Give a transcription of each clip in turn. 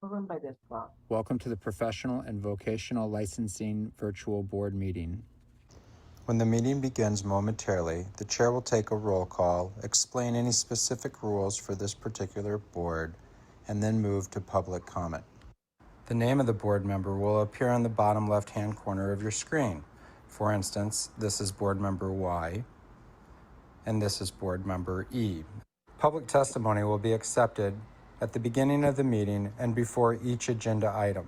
Run by this clock. Welcome to the Professional and Vocational Licensing Virtual Board Meeting. When the meeting begins momentarily, the chair will take a roll call, explain any specific rules for this particular board, and then move to public comment. The name of the board member will appear on the bottom left-hand corner of your screen. For instance, this is board member Y, and this is board member E. Public testimony will be accepted at the beginning of the meeting and before each agenda item.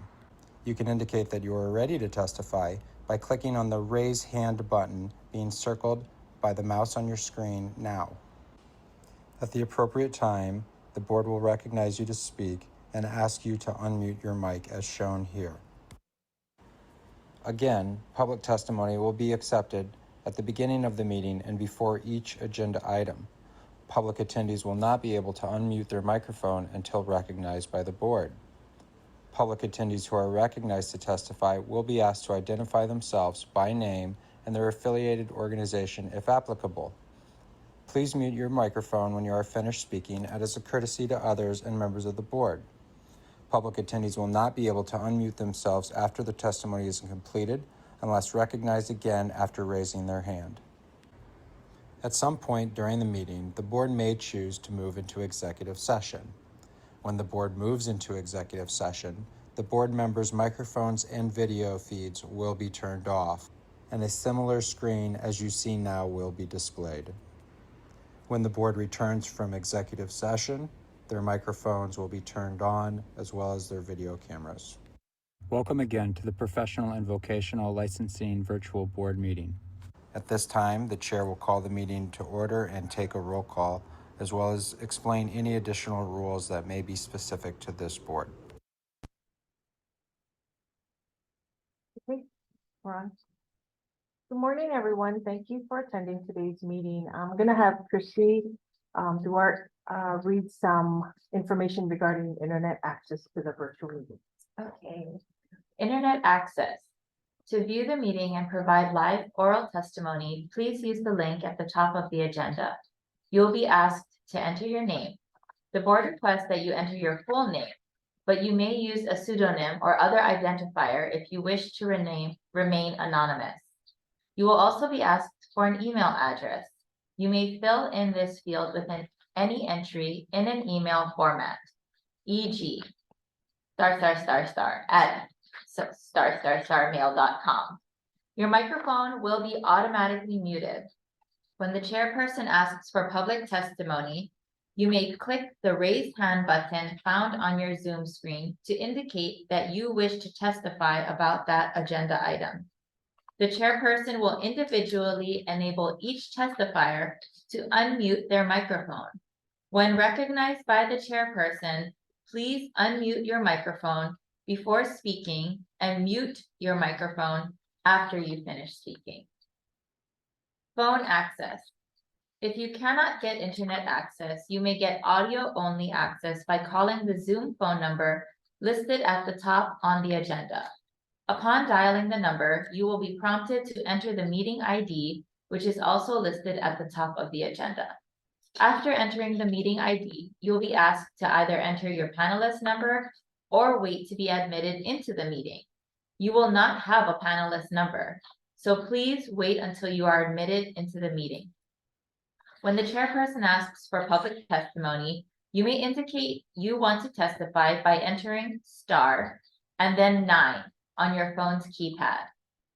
You can indicate that you are ready to testify by clicking on the Raise Hand button being circled by the mouse on your screen now. At the appropriate time, the board will recognize you to speak and ask you to unmute your mic as shown here. Again, public testimony will be accepted at the beginning of the meeting and before each agenda item. Public attendees will not be able to unmute their microphone until recognized by the board. Public attendees who are recognized to testify will be asked to identify themselves by name and their affiliated organization if applicable. Please mute your microphone when you are finished speaking as a courtesy to others and members of the board. Public attendees will not be able to unmute themselves after the testimony is completed unless recognized again after raising their hand. At some point during the meeting, the board may choose to move into executive session. When the board moves into executive session, the board members' microphones and video feeds will be turned off, and a similar screen as you see now will be displayed. When the board returns from executive session, their microphones will be turned on as well as their video cameras. Welcome again to the Professional and Vocational Licensing Virtual Board Meeting. At this time, the chair will call the meeting to order and take a roll call, as well as explain any additional rules that may be specific to this board. Okay, we're on. Good morning, everyone. Thank you for attending today's meeting. I'm going to have Christy Duarte read some information regarding internet access to the virtual meeting. Okay. Internet access. To view the meeting and provide live oral testimony, please use the link at the top of the agenda. You'll be asked to enter your name. The board requests that you enter your full name, but you may use a pseudonym or other identifier if you wish to remain anonymous. You will also be asked for an email address. You may fill in this field with any entry in an email format, e.g. *** at *** Your microphone will be automatically muted. When the chairperson asks for public testimony, you may click the raise hand button found on your Zoom screen to indicate that you wish to testify about that agenda item. The chairperson will individually enable each testifier to unmute their microphone. When recognized by the chairperson, please unmute your microphone before speaking and mute your microphone after you finish speaking. Phone access. If you cannot get internet access, you may get audio-only access by calling the Zoom phone number listed at the top on the agenda. Upon dialing the number, you will be prompted to enter the meeting ID, which is also listed at the top of the agenda. After entering the meeting ID, you'll be asked to either enter your panelist number or wait to be admitted into the meeting. You will not have a panelist number, so please wait until you are admitted into the meeting. When the chairperson asks for public testimony, you may indicate you want to testify by entering star and then 9 on your phone's keypad.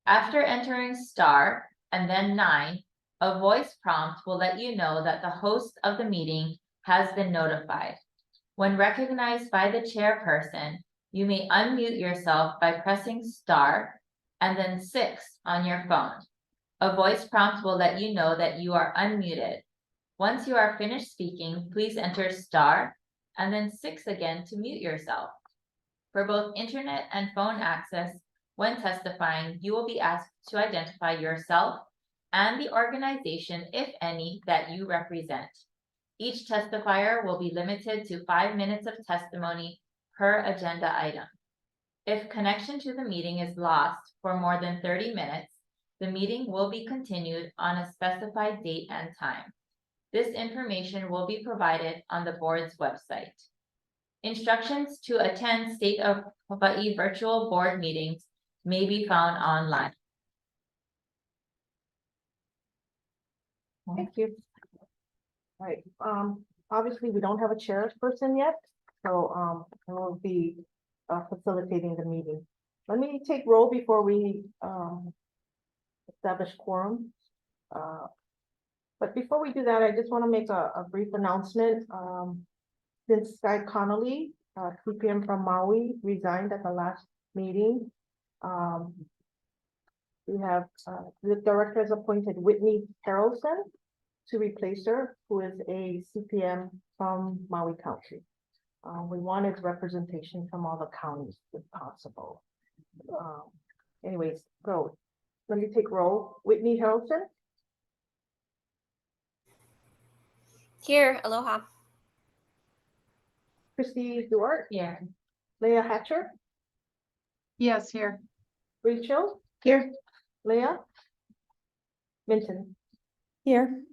After entering star and then 9, a voice prompt will let you know that the host of the meeting has been notified. When recognized by the chairperson, you may unmute yourself by pressing star and then 6 on your phone. A voice prompt will let you know that you are unmuted. Once you are finished speaking, please enter star and then 6 again to mute yourself. For both internet and phone access, when testifying, you will be asked to identify yourself and the organization, if any, that you represent. Each testifier will be limited to 5 minutes of testimony per agenda item. If connection to the meeting is lost for more than 30 minutes, the meeting will be continued on a specified date and time. This information will be provided on the board's website. Instructions to attend State of Hawaii virtual board meetings may be found online. Thank you. All right, obviously, we don't have a chairperson yet, so, I will be, facilitating the meeting. Let me take roll before we, establish quorum. But before we do that, I just want to make a brief announcement. Since Sky Connolly, CPM from Maui, resigned at the last meeting, we have, the director has appointed Whitney Harrelson to replace her, who is a CPM from Maui County. We wanted representation from all the counties if possible. Anyways, go. Let me take roll. Whitney Harrelson, Here, aloha. Christy Duarte, Here. Leah Hatcher, Yes, here. Rachel, Here. Leah, Minton, Here.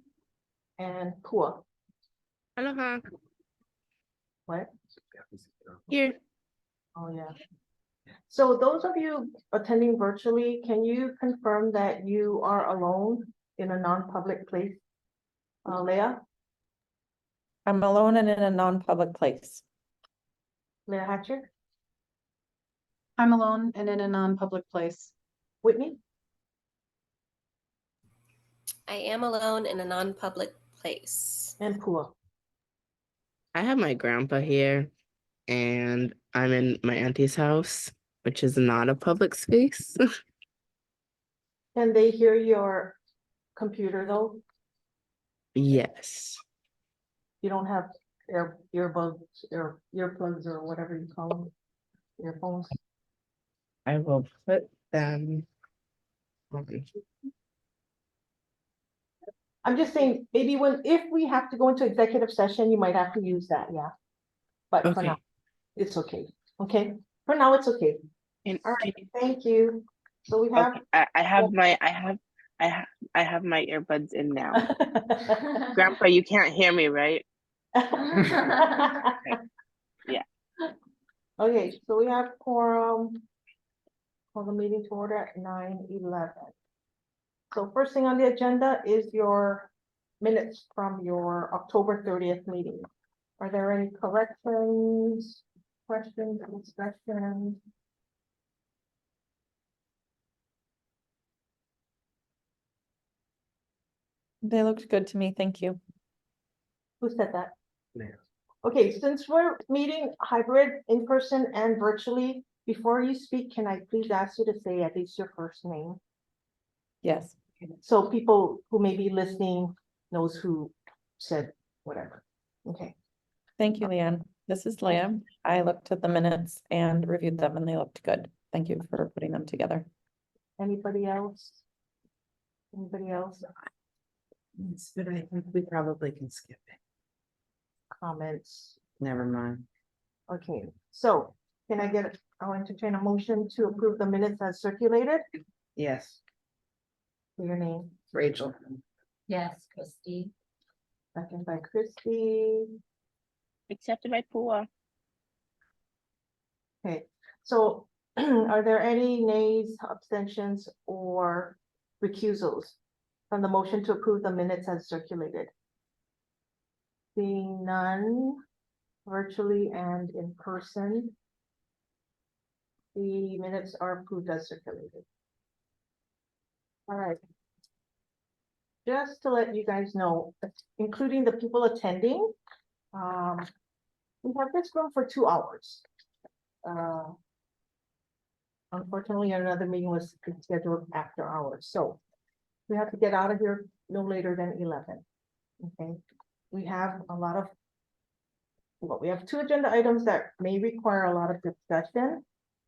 and Pua. Aloha. What? Here. Oh, yeah. So those of you attending virtually, can you confirm that you are alone in a non-public place? Leah, I'm alone and in a non-public place. Leah Hatcher, I'm alone and in a non-public place. Whitney, I am alone in a non-public place. and Pua. I have my grandpa here and I'm in my auntie's house, which is not a public space. Can they hear your computer though? Yes. You don't have earbuds, earplugs or whatever you call them, earphones. I will put them on. I'm just saying, maybe if we have to go into executive session, you might have to use that, yeah. But for Okay. now, it's okay, okay? For now, it's okay. And All right, thank you. So we have. okay, I have my earbuds in now. Grandpa, you can't hear me, right? Yeah. Okay, so we have quorum. Call the meeting to order at 9:11. So first thing on the agenda is your minutes from your October 30th meeting. Are there any corrections, questions, discussions? They looked good to me, thank you. Who said that? Okay, since we're meeting hybrid, in person and virtually, before you speak, can I please ask you to say at least your first name? Yes, So people who may be listening knows who said whatever. Okay, thank you, Leanne. This is Leah. I looked at the minutes and reviewed them and they looked good. Thank you for putting them together. anybody else? Anybody else? Yes, but I think we probably can skip it. Comments? Never mind. Okay, so can I get, I'll entertain a motion to approve the minutes as circulated? Yes, Your name, Rachel. Yes, Christie. second by Christie. Accepted by Pua. Okay, so are there any nays, abstentions, or recusals from the motion to approve the minutes as circulated? Seeing none, virtually and in person, the minutes are approved as circulated. All right. Just to let you guys know, including the people attending, we have this room for 2 hours. Unfortunately, another meeting was scheduled after hours, so we have to get out of here no later than 11. Okay, we have a lot of, well, we have 2 agenda items that may require a lot of discussion.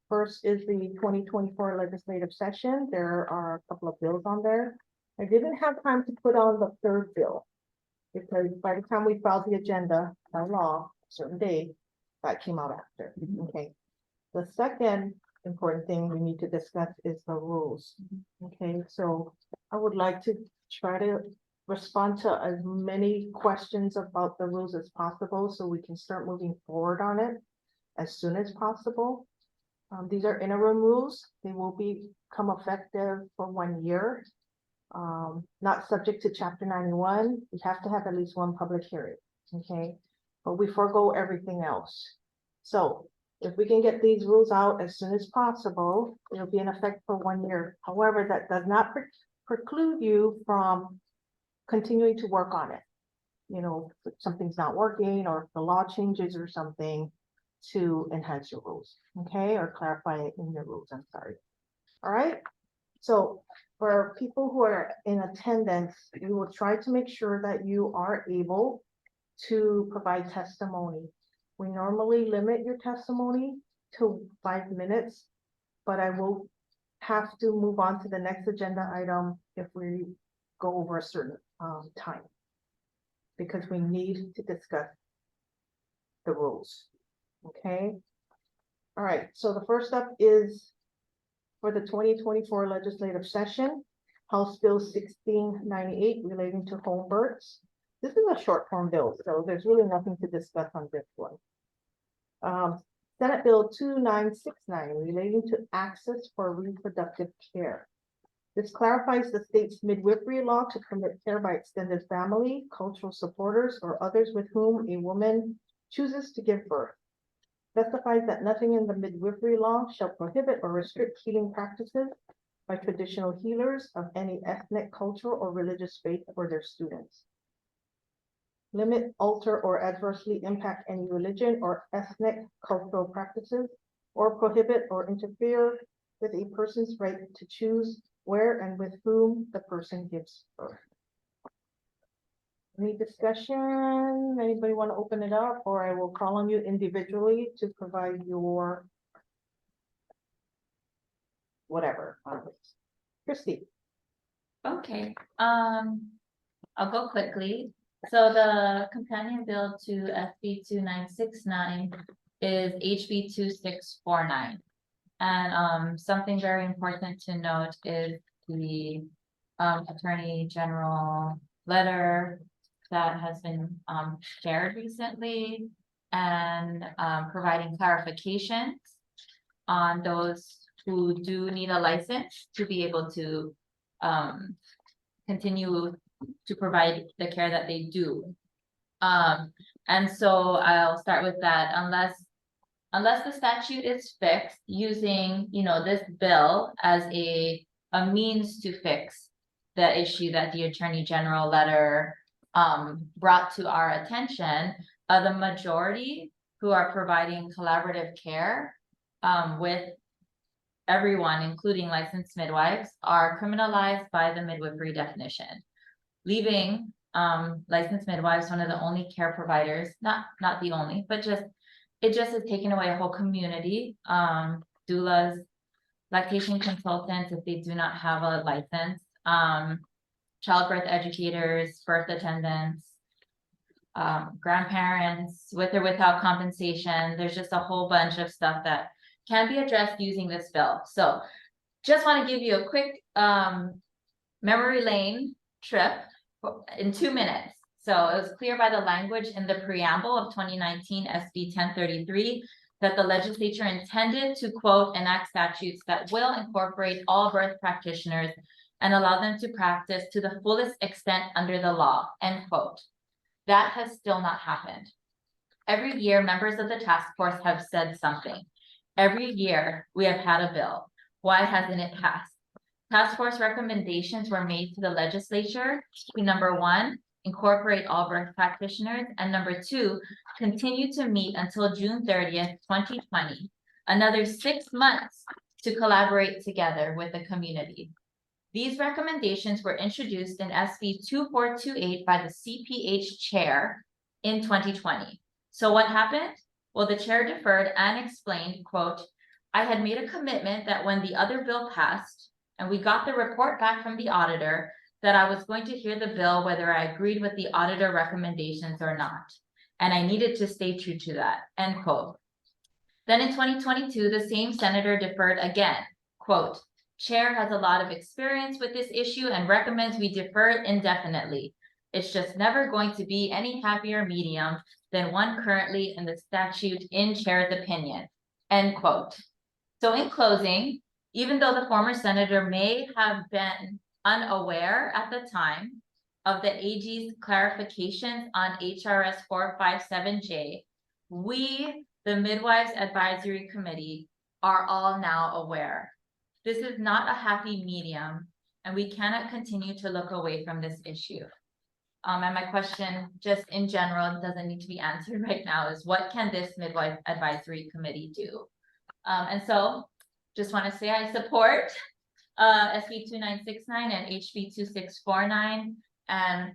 First is the 2024 legislative session. There are a couple of bills on there. I didn't have time to put on the 3rd bill because by the time we filed the agenda, by law, a certain day, that came out after. Okay. The second important thing we need to discuss is the rules. Okay, so I would like to try to respond to as many questions about the rules as possible so we can start moving forward on it. as soon as possible. These are interim rules. They will become effective for 1 year. Not subject to chapter 91. We have to have at least one public hearing, okay? But we forego everything else. So if we can get these rules out as soon as possible, it'll be in effect for 1 year. However, that does not preclude you from continuing to work on it. You know, if something's not working or if the law changes or something, to enhance your rules, okay, or clarify it in your rules, I'm sorry. All right, so for people who are in attendance, we will try to make sure that you are able to provide testimony. We normally limit your testimony to 5 minutes, but I will have to move on to the next agenda item if we go over a certain time, because we need to discuss the rules. Okay. All right. So the first up is for the 2024 legislative session, House Bill 1698 relating to home births. This is a short form bill, so there's really nothing to discuss on this one. Senate Bill 2969 relating to access for reproductive care. This clarifies the state's midwifery law to permit care by extended family, cultural supporters, or others with whom a woman chooses to give birth. Specifies that nothing in the midwifery law shall prohibit or restrict healing practices by traditional healers of any ethnic, cultural, or religious faith or their students. Limit, alter, or adversely impact any religion or ethnic, cultural practices, or prohibit or interfere with a person's right to choose where and with whom the person gives birth. Any discussion? Anybody want to open it up, or I will call on you individually to provide your whatever on this. Christy. Okay, I'll go quickly. So the companion bill to SB 2969 is HB 2649. And something very important to note is the Attorney General letter that has been shared recently, and providing clarifications on those who do need a license to be able to continue to provide the care that they do. And so I'll start with that. Unless the statute is fixed using, you know, this bill as a means to fix the issue that the Attorney General letter brought to our attention, the majority who are providing collaborative care with everyone, including licensed midwives, are criminalized by the midwifery definition, leaving licensed midwives one of the only care providers, not the only, but it just has taken away a whole community. Doulas, lactation consultants, if they do not have a license, childbirth educators, birth attendants, grandparents with or without compensation. There's just a whole bunch of stuff that can be addressed using this bill. So just want to give you a quick memory lane trip in 2 minutes. So it was clear by the language in the preamble of 2019 SB 1033 that the legislature intended to, quote, enact statutes that will incorporate all birth practitioners and allow them to practice to the fullest extent under the law, end quote. That has still not happened. Every year, members of the task force have said something. Every year, we have had a bill. Why hasn't it passed? Task force recommendations were made to the legislature to, number one, incorporate all birth practitioners, and number two, continue to meet until June 30th, 2020, another 6 months to collaborate together with the community. These recommendations were introduced in SB 2428 by the CPH chair in 2020. So what happened? Well, the chair deferred and explained, quote, I had made a commitment that when the other bill passed and we got the report back from the auditor, that I was going to hear the bill whether I agreed with the auditor recommendations or not. And I needed to stay true to that, end quote. Then in 2022, the same senator deferred again, quote, Chair has a lot of experience with this issue and recommends we defer it indefinitely. It's just never going to be any happier medium than one currently in the statute in chair's opinion, end quote. So in closing, even though the former senator may have been unaware at the time of the AG's clarifications on HRS 457J, we, the Midwives Advisory Committee, are all now aware. This is not a happy medium, and we cannot continue to look away from this issue. And my question, just in general, doesn't need to be answered right now, is what can this Midwife Advisory Committee do? And so just want to say I support SB 2969 and HB 2649. And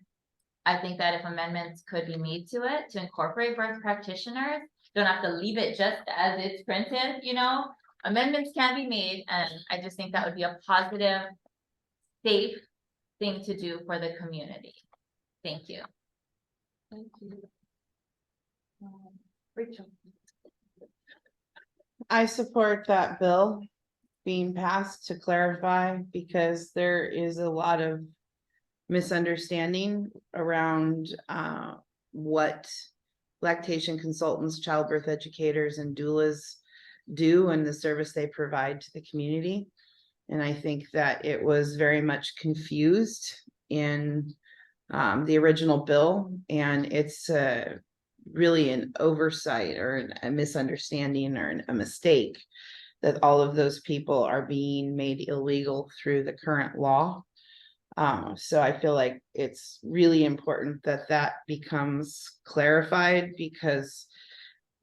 I think that if amendments could be made to it to incorporate birth practitioners, don't have to leave it just as it's printed, you know, amendments can be made. And I just think that would be a positive, safe thing to do for the community. Thank you. Thank you. Rachel. I support that bill being passed to clarify, because there is a lot of misunderstanding around what lactation consultants, childbirth educators, and doulas do and the service they provide to the community. And I think that it was very much confused in the original bill, and it's really an oversight or a misunderstanding or a mistake that all of those people are being made illegal through the current law. So I feel like it's really important that that becomes clarified, because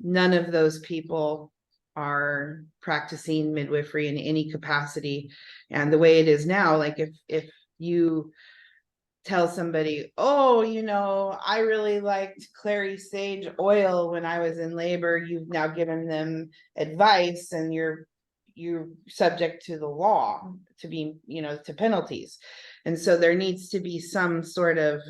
none of those people are practicing midwifery in any capacity. And the way it is now, like if you tell somebody, oh, you know, I really liked clary sage oil when I was in labor, you've now given them advice, and you're subject to the law, to be, you know, to penalties. And so there needs to be some sort of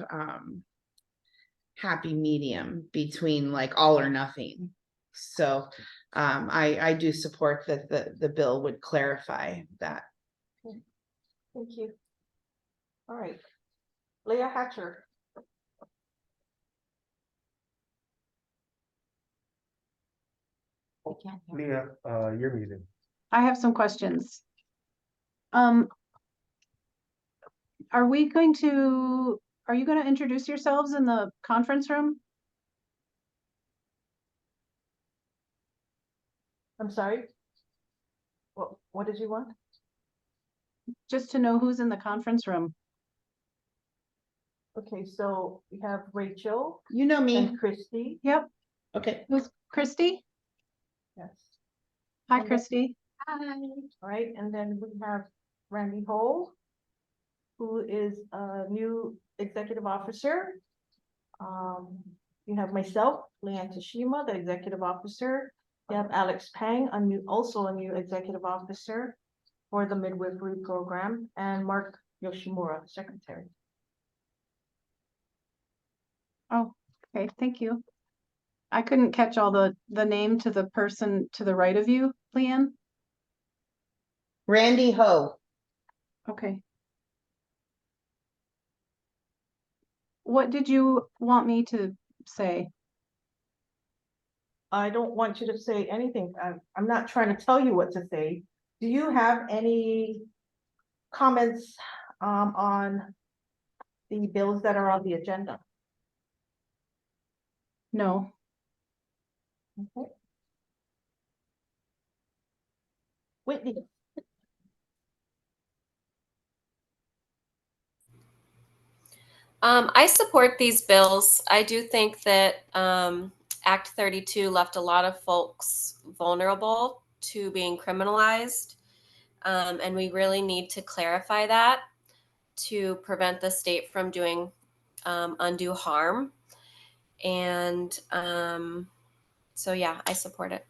happy medium between like all or nothing. So I do support that the bill would clarify that. Thank you. All right. Leah Hatcher. I can't hear. Leah, you're muted. I have some questions. Are you going to introduce yourselves in the conference room? I'm sorry. What did you want? Just to know who's in the conference room. Okay, so we have Rachel You know me. and Christy. Yep. Okay. Who's Christy? Yes. Hi, And then- Christy. Hi. All right, and then we have Randy Hole, who is a new executive officer. You have myself, Leanne Tashima, the executive officer. You have Alex Pang, also a new executive officer for the midwifery program, and Mark Yoshimura, secretary. Oh, okay, thank you. I couldn't catch all the name to the person to the right of you, Leanne. Randy Ho. Okay. What did you want me to say? I don't want you to say anything. I'm not trying to tell you what to say. Do you have any comments on the bills that are on the agenda? No. Okay. Whitney. I support these bills. I do think that Act 32 left a lot of folks vulnerable to being criminalized. And we really need to clarify that to prevent the state from doing undue harm. And so, yeah, I support it.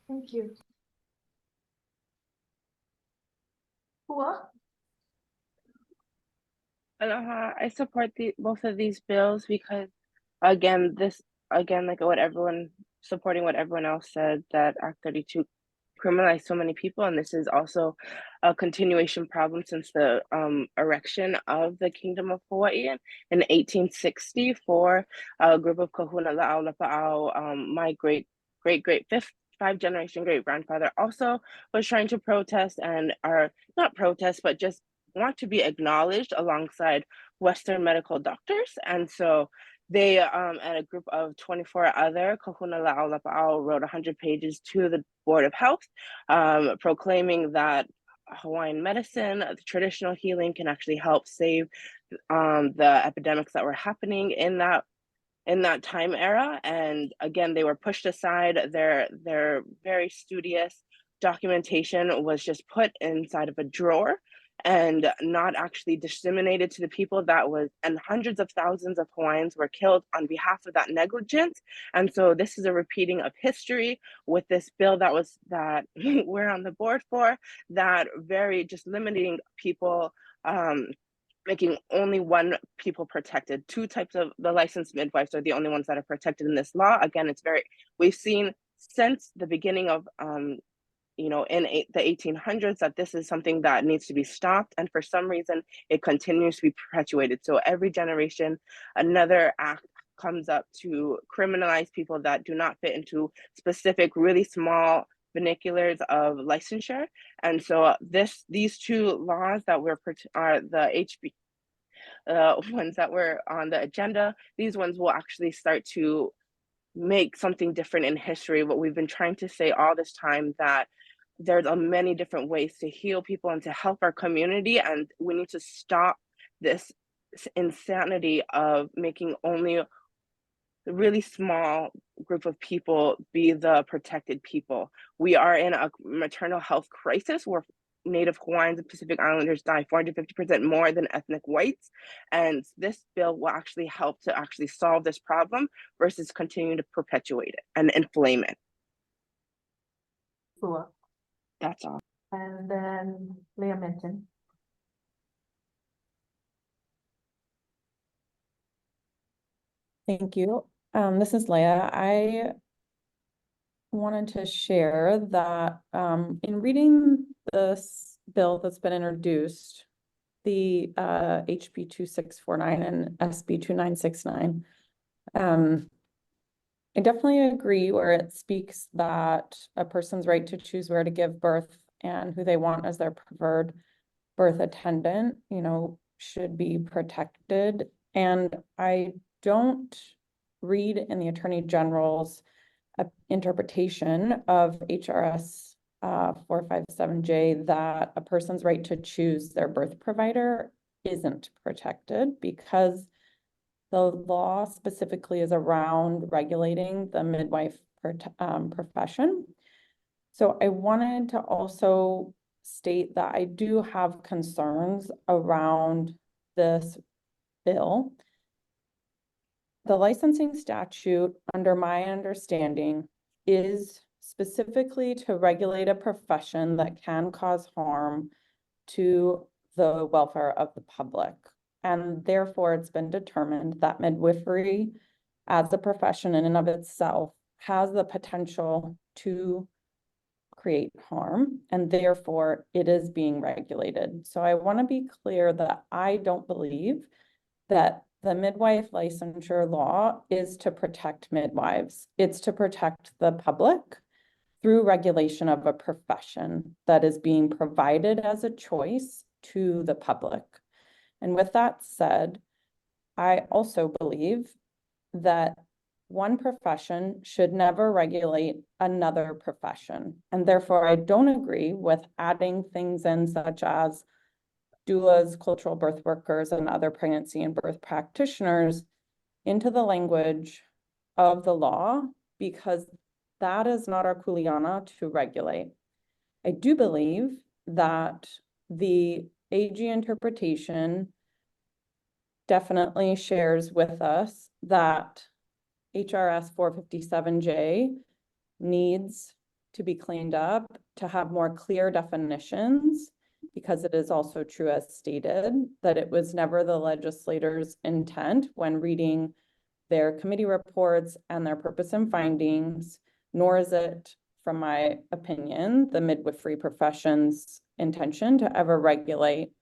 Thank you. What? Aloha. I support both of these bills because, like supporting what everyone else said, that Act 32 criminalized so many people, and this is also a continuation problem since the erection of the Kingdom of Hawaii in 1860 for a group of Kahuna La'au Lapa'au. My great fifth 5th-generation great grandfather also was trying to protest and are not protest, but just want to be acknowledged alongside Western medical doctors. And so they, and a group of 24 other Kahuna La'au Lapa'au wrote 100 pages to the Board of Health, proclaiming that Hawaiian medicine, the traditional healing, can actually help save the epidemics that were happening in that time era. And again, they were pushed aside. Their very studious documentation was just put inside of a drawer and not actually disseminated to the people and hundreds of thousands of Hawaiians were killed on behalf of that negligence. And so this is a repeating of history with this bill that we're on the board for, that very just limiting people, making only one people protected. Two types of the licensed midwives are the only ones that are protected in this law. Again, we've seen since the beginning of, in the 1800s that this is something that needs to be stopped. And for some reason, it continues to be perpetuated. So every generation, another act comes up to criminalize people that do not fit into specific, really small vernaculars of licensure. And so these two laws that are the ones that were on the agenda, these ones will actually start to make something different in history. What we've been trying to say all this time, that there's many different ways to heal people and to help our community, and we need to stop this insanity of making only a really small group of people be the protected people. We are in a maternal health crisis where Native Hawaiians and Pacific Islanders die 450% more than ethnic whites. And this bill will actually help to actually solve this problem versus continue to perpetuate it and inflame it. Cool. That's all. And then Leah Minton. Thank you. This is Leah. I wanted to share that in reading this bill that's been introduced, the HB 2649 and SB 2969, I definitely agree where it speaks that a person's right to choose where to give birth and who they want as their preferred birth attendant, should be protected. And I don't read in the Attorney General's interpretation of HRS 457J that a person's right to choose their birth provider isn't protected, because the law specifically is around regulating the midwife profession. So I wanted to also state that I do have concerns around this bill. The licensing statute, under my understanding, is specifically to regulate a profession that can cause harm to the welfare of the public. And therefore, it's been determined that midwifery as a profession in and of itself has the potential to create harm, and therefore it is being regulated. So I want to be clear that I don't believe that the midwife licensure law is to protect midwives. It's to protect the public through regulation of a profession that is being provided as a choice to the public. And with that said, I also believe that one profession should never regulate another profession. And therefore, I don't agree with adding things in such as doulas, cultural birth workers, and other pregnancy and birth practitioners into the language of the law, because that is not our kuleana to regulate. I do believe that the AG interpretation definitely shares with us that HRS 457J needs to be cleaned up to have more clear definitions, because it is also true, as stated, that it was never the legislators' intent when reading their committee reports and their purpose and findings, nor is it, from my opinion, the midwifery profession's intention to ever regulate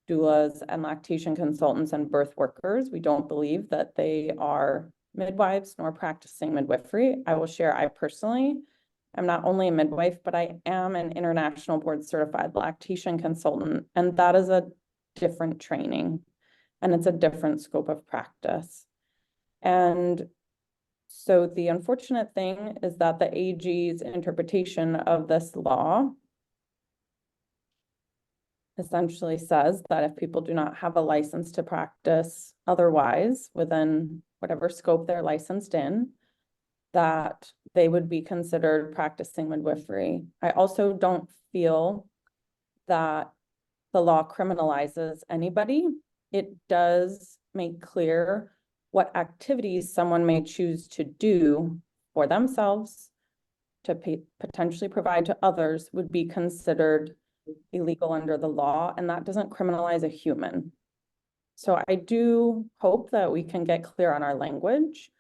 doulas and lactation consultants and birth workers. We don't believe that they are midwives nor practicing midwifery. I will share, I personally am not only a midwife, but I am an international board certified lactation consultant, and that is a different training and it's a different scope of practice. And so the unfortunate thing is that the AG's interpretation of this law essentially says that if people do not have a license to practice otherwise within whatever scope they're licensed in, that they would be considered practicing midwifery. I also don't feel that the law criminalizes anybody. It does make clear what activities someone may choose to do for themselves to potentially provide to others would be considered illegal under the law, and that doesn't criminalize a human. So I do hope that we can get clear on our language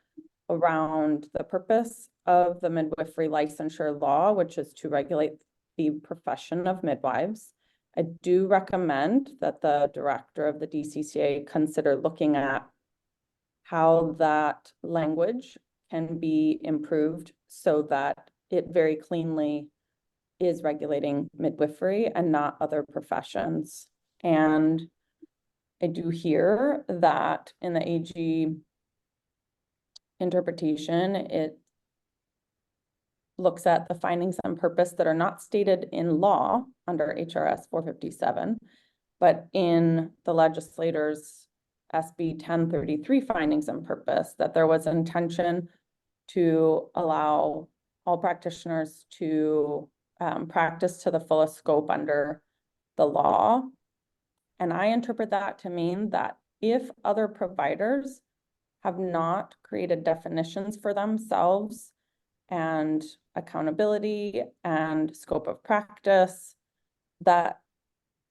around the purpose of the midwifery licensure law, which is to regulate the profession of midwives. I do recommend that the director of the DCCA consider looking at how that language can be improved so that it very cleanly is regulating midwifery and not other professions. And I do hear that in the AG interpretation, it looks at the findings and purpose that are not stated in law under HRS 457, but in the legislators' SB 1033 findings and purpose, that there was intention to allow all practitioners to practice to the fullest scope under the law. And I interpret that to mean that if other providers have not created definitions for themselves and accountability and scope of practice, that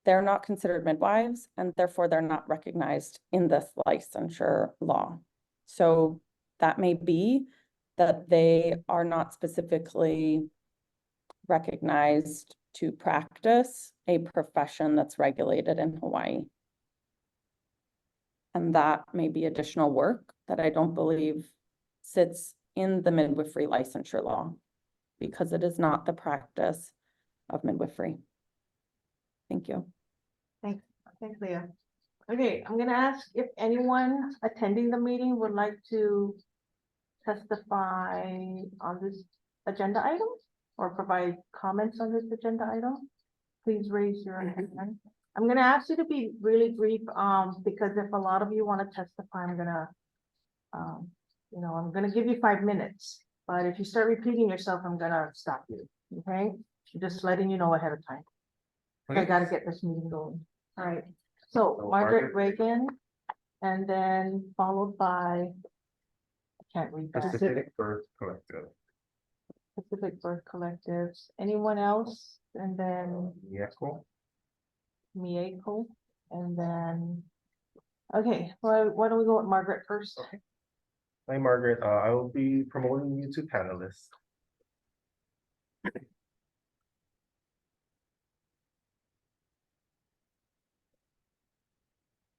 they're not considered midwives and therefore they're not recognized in this licensure law. So that may be that they are not specifically recognized to practice a profession that's regulated in Hawaii. And that may be additional work that I don't believe sits in the midwifery licensure law because it is not the practice of midwifery. Thank you. Thanks, Leah. Okay, I'm gonna ask if anyone attending the meeting would like to testify on this agenda item or provide comments on this agenda item. Please raise your hand. I'm gonna ask you to be really brief, because if a lot of you want to testify, I'm gonna, I'm gonna give you 5 minutes. But if you start repeating yourself, I'm gonna stop you. Okay, just letting you know ahead of time. Okay. I gotta get this meeting going. All right. So Margaret Reagan, and then followed by, I can't read that. Pacific Birth Collective. Pacific Birth Collectives. Anyone else? And then Mieko, and then, okay, well, why don't we go with Margaret first? Okay. Hi, Margaret. I will be promoting you to panelist.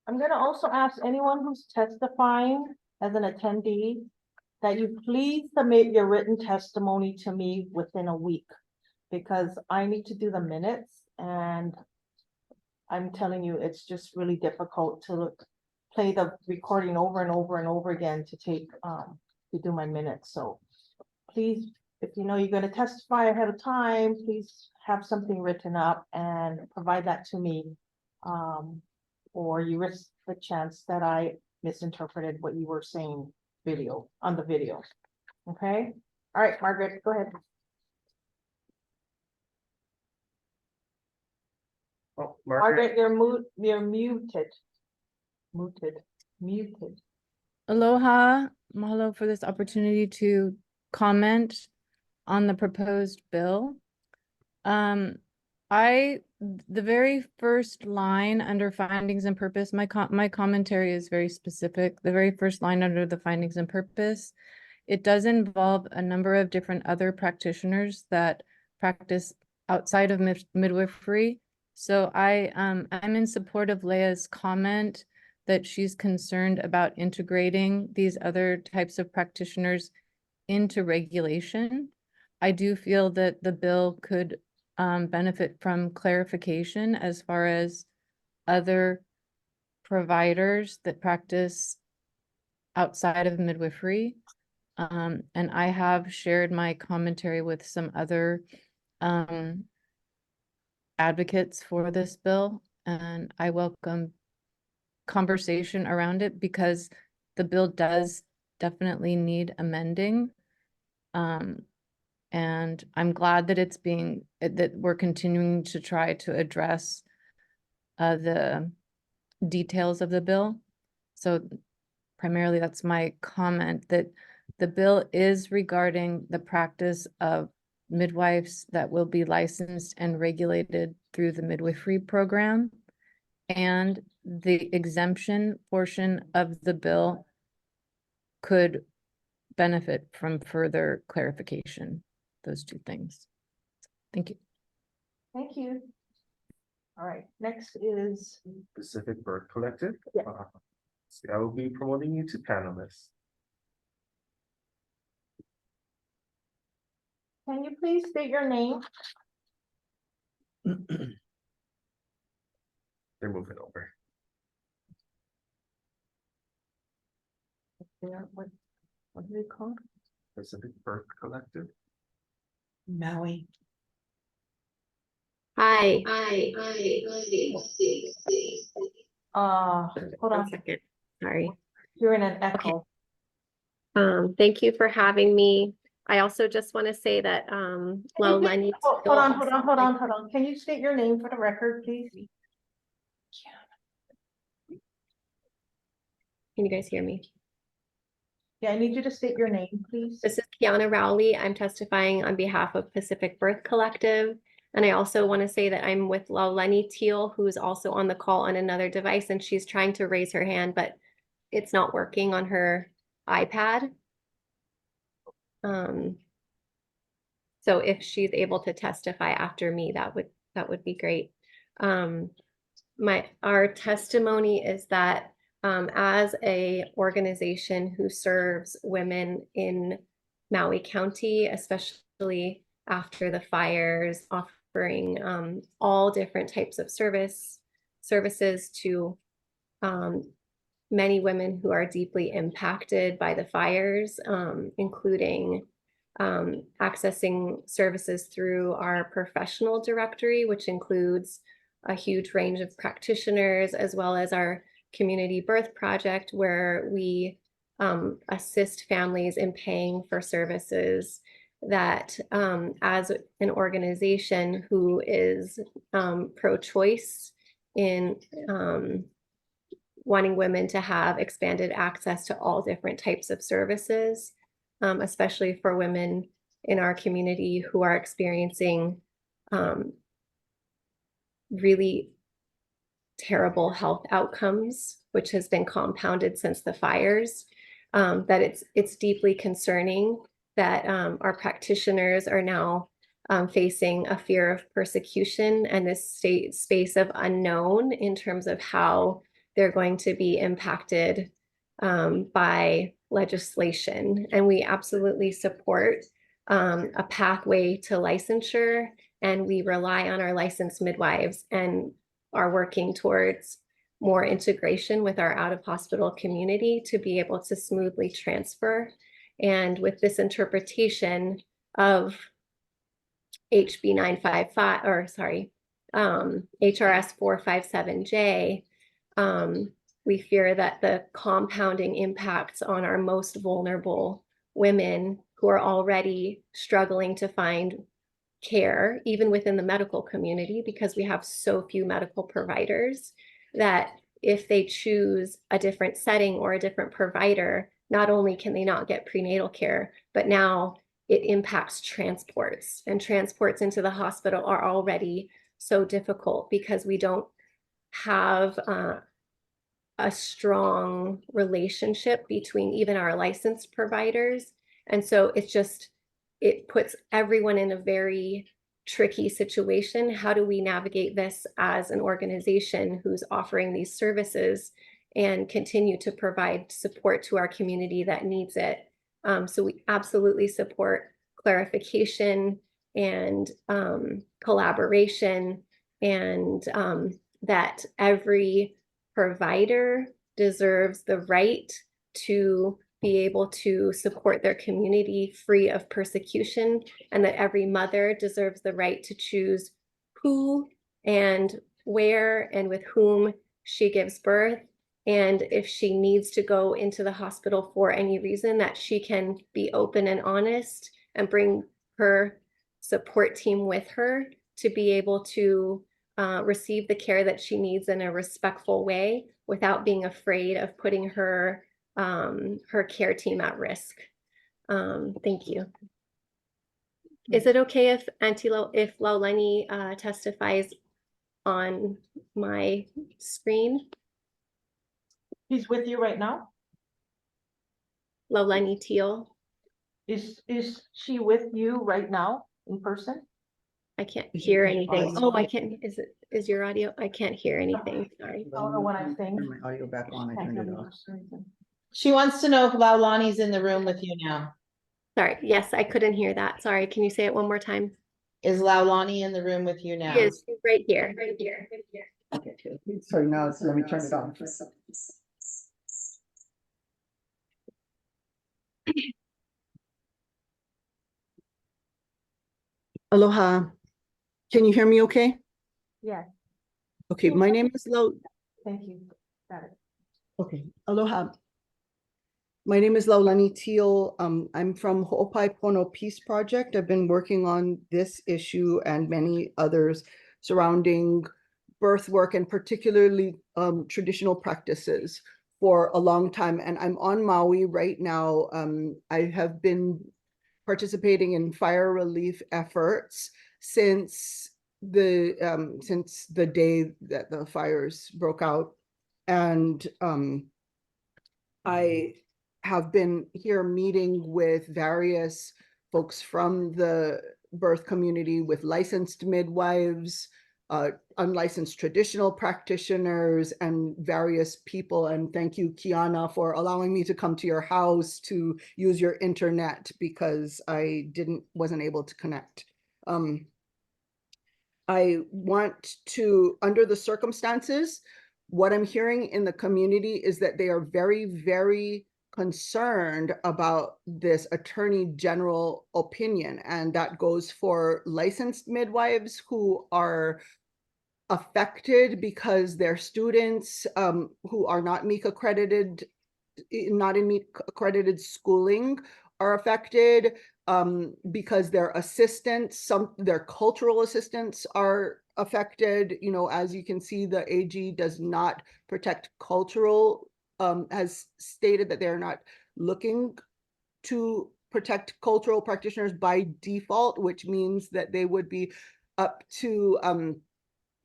I'm gonna also ask anyone who's testifying as an attendee that you please submit your written testimony to me within a week, because I need to do the minutes, and I'm telling you, it's just really difficult to play the recording over and over and over again to take to do my minutes. So please, if you know you're going to testify ahead of time, please have something written up and provide that to me, or you risk the chance that I misinterpreted what you were saying on the video. Okay. All right, Margaret, go ahead. Oh, Margaret, you're muted. Muted. Aloha, mahalo for this opportunity to comment on the proposed bill. The very first line under findings and purpose, my commentary is very specific. The very first line under the findings and purpose, it does involve a number of different other practitioners that practice outside of midwifery So I'm in support of Leia's comment that she's concerned about integrating these other types of practitioners into regulation. I do feel that the bill could benefit from clarification as far as other providers that practice outside of midwifery. And I have shared my commentary with some other advocates for this bill, and I welcome conversation around it because the bill does definitely need amending. And I'm glad that that we're continuing to try to address the details of the bill. So primarily that's my comment, that the bill is regarding the practice of midwives that will be licensed and regulated through the midwifery program. And the exemption portion of the bill could benefit from further clarification, those two things. Thank you. Thank you. All right, next is, Pacific Birth Collective. Yeah. So I will be promoting you to panelist. can you please state your name? They're moving over. What do they call it? Pacific Birth Collective. Maui. Hi. Hold on, One second. Sorry. you're in an echo. Thank you for having me. I also just want to say that Lenny. Hold on. Can you state your name for the record, please? Can you guys hear me? Yeah, I need you to state your name, please. This is Kiana Rowley. I'm testifying on behalf of Pacific Birth Collective. And I also want to say that I'm with Lenny Teal, who's also on the call on another device, and she's trying to raise her hand, but it's not working on her iPad. So if she's able to testify after me, that would be great. Our testimony is that as a organization who serves women in Maui County, especially after the fires, offering all different types of services to many women who are deeply impacted by the fires, including accessing services through our professional directory, which includes a huge range of practitioners, as well as our community birth project, where we assist families in paying for services that as an organization who is pro-choice in wanting women to have expanded access to all different types of services, especially for women in our community who are experiencing really terrible health outcomes, which has been compounded since the fires, that it's deeply concerning that our practitioners are now facing a fear of persecution and this space of unknown in terms of how they're going to be impacted by legislation. And we absolutely support a pathway to licensure, and we rely on our licensed midwives and are working towards more integration with our out-of-hospital community to be able to smoothly transfer. And with this interpretation of HB 955, or sorry, HRS 457J, we fear that the compounding impacts on our most vulnerable women who are already struggling to find care, even within the medical community, because we have so few medical providers, that if they choose a different setting or a different provider, not only can they not get prenatal care, but now it impacts transports, and transports into the hospital are already so difficult because we don't have a strong relationship between even our licensed providers. And so it puts everyone in a very tricky situation. How do we navigate this as an organization who's offering these services and continue to provide support to our community that needs it? So we absolutely support clarification and collaboration, and that every provider deserves the right to be able to support their community free of persecution, and that every mother deserves the right to choose who and where and with whom she gives birth. And if she needs to go into the hospital for any reason, that she can be open and honest and bring her support team with her to be able to receive the care that she needs in a respectful way without being afraid of putting her care team at risk. Thank you. Is it okay if if Laulani testifies on my screen? He's with you right now? Laulani Teal. Is she with you right now in person? I can't hear anything. Oh, I can't. Is your audio? I can't hear anything. Sorry. I don't know what I'm saying. Turn my audio back on, I turned it off. Sorry. She wants to know if Laulani's in the room with you now. Sorry. Yes, I couldn't hear that. Sorry. Can you say it one more time? Is Laulani in the room with you now? She is. She's right here. Right here. Right here. Okay, sorry, now let me turn it on. Aloha. Can you hear me okay? Yes, Okay, my name is thank you. Got it. Okay, aloha. My name is Laulani Teal. I'm from Ho'opae Peace Project. I've been working on this issue and many others surrounding birth work and particularly traditional practices for a long time. And I'm on Maui right now. I have been participating in fire relief efforts since the day that the fires broke out. And I have been here meeting with various folks from the birth community, with licensed midwives, unlicensed traditional practitioners, and various people. And thank you, Kiana, for allowing me to come to your house to use your internet because I wasn't able to connect. I want to, under the circumstances, what I'm hearing in the community is that they are very, very concerned about this Attorney General opinion. And that goes for licensed midwives who are affected because their students who are not MEC accredited, not in MEC accredited schooling, are affected because their assistants, their cultural assistants are affected. You know, as you can see, the AG does not protect cultural, has stated that they're not looking to protect cultural practitioners by default, which means that they would be up to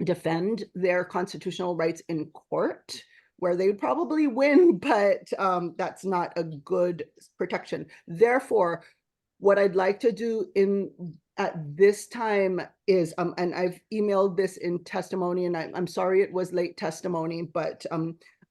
defend their constitutional rights in court, where they would probably win, but that's not a good protection. Therefore, what I'd like to do at this time is, and I've emailed this in testimony, and I'm sorry it was late testimony, but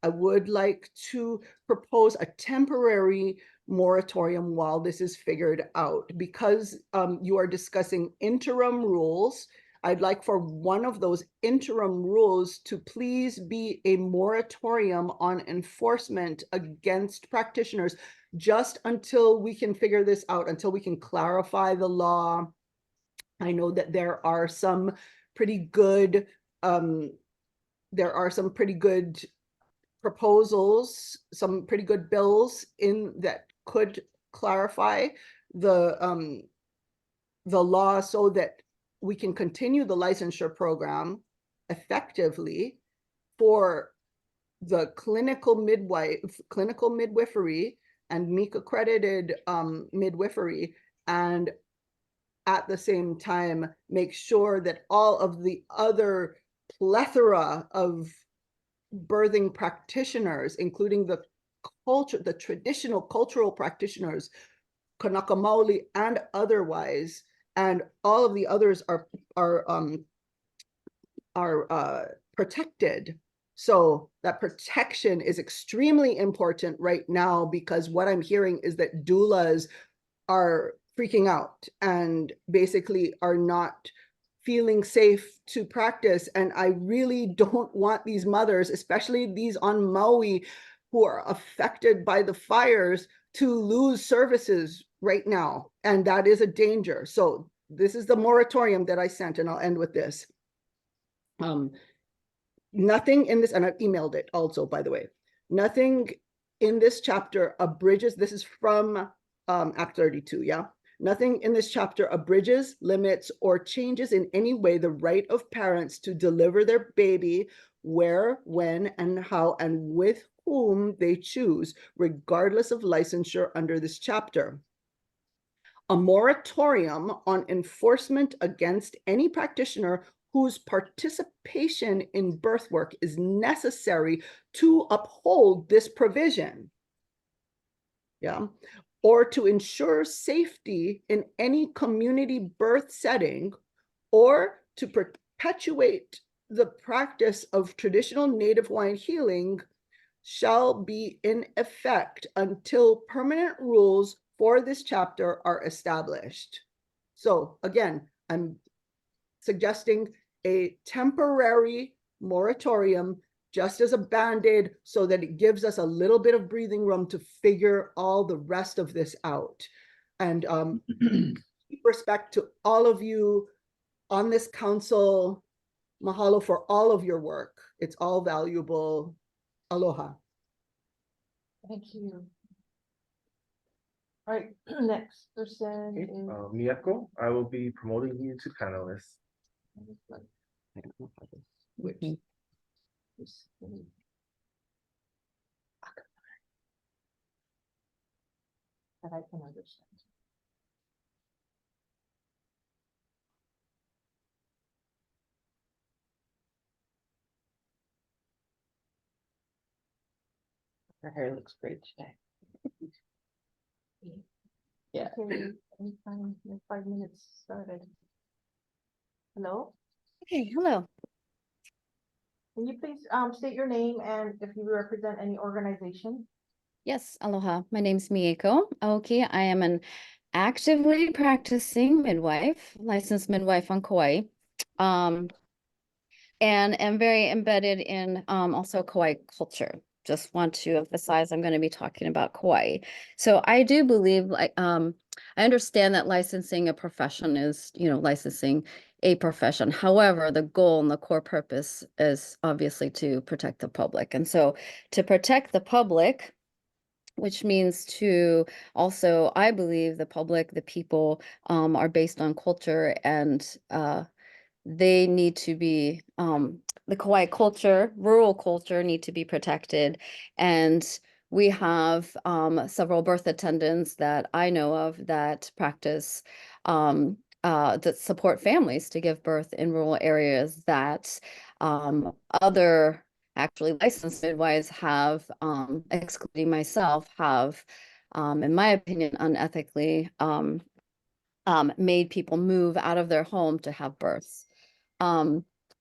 I would like to propose a temporary moratorium while this is figured out. Because you are discussing interim rules, I'd like for one of those interim rules to please be a moratorium on enforcement against practitioners, just until we can figure this out, until we can clarify the law. I know that there are some pretty good, proposals, some pretty good bills that could clarify the law so that we can continue the licensure program effectively for the clinical midwifery and MEC accredited midwifery, and at the same time make sure that all of the other plethora of birthing practitioners, including the traditional cultural practitioners, Kanaka Maoli and otherwise, and all of the others are protected. So that protection is extremely important right now, because what I'm hearing is that doulas are freaking out and basically are not feeling safe to practice. And I really don't want these mothers, especially these on Maui who are affected by the fires, to lose services right now. And that is a danger. So this is the moratorium that I sent, and I'll end with this. Nothing in this, and I've emailed it also, by the way, nothing in this chapter abridges, this is from Act 32, yeah? Nothing in this chapter abridges, limits, or changes in any way the right of parents to deliver their baby where, when, and how, and with whom they choose, regardless of licensure under this chapter. A moratorium on enforcement against any practitioner whose participation in birth work is necessary to uphold this provision. Yeah. Or to ensure safety in any community birth setting, or to perpetuate the practice of traditional Native Hawaiian healing, shall be in effect until permanent rules for this chapter are established. So again, I'm suggesting a temporary moratorium just as a band-aid, so that it gives us a little bit of breathing room to figure all the rest of this out. And respect to all of you on this council. Mahalo for all of your work. It's all valuable. Aloha. Thank you. All right, next person Okay, is. Miyako, I will be promoting you to panelist. Which that I can understand. Her hair looks great today. Yeah. Okay, anytime, 5 minutes started. Hello, Okay, hello. can you please state your name and if you represent any organization? Yes, aloha. My name's Mieko. Okay, I am an actively practicing midwife, licensed midwife on Kauai. And am very embedded in also Kauai culture. Just want to emphasize I'm going to be talking about Kauai. So I do believe, like, I understand that licensing a profession is, licensing a profession. However, the goal and the core purpose is obviously to protect the public. And so to protect the public, which means to also, I believe the public, the people are based on culture, and they need to be, the Kauai culture, rural culture need to be protected. And we have several birth attendants that I know of that practice, that support families to give birth in rural areas that other actually licensed midwives have, excluding myself, have, in my opinion, unethically made people move out of their home to have births.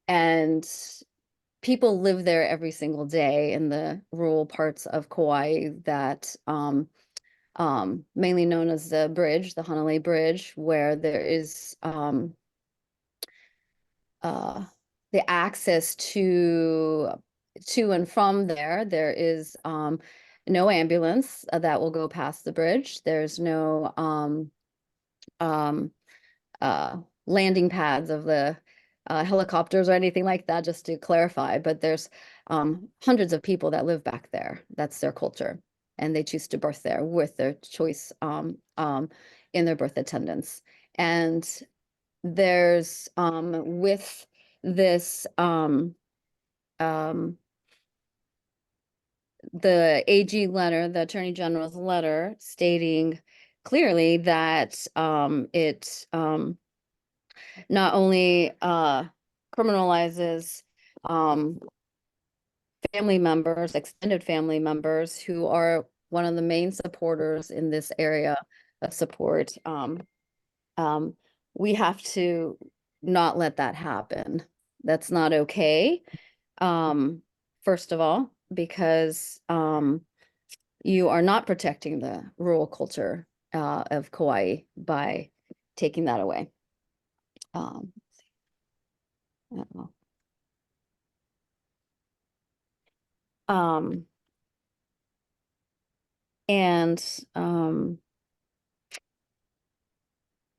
And people live there every single day in the rural parts of Kauai that mainly known as the bridge, the Hanalei Bridge, where there is the access to and from there. There is no ambulance that will go past the bridge. There's no landing pads of the helicopters or anything like that, just to clarify. But there's hundreds of people that live back there. That's their culture, and they choose to birth there with their choice in their birth attendants. And there's with this the AG letter, the Attorney General's letter, stating clearly that it not only criminalizes family members, extended family members, who are one of the main supporters in this area of support, we have to not let that happen. That's not okay. First of all, because you are not protecting the rural culture of Kauai by taking that away. I don't know.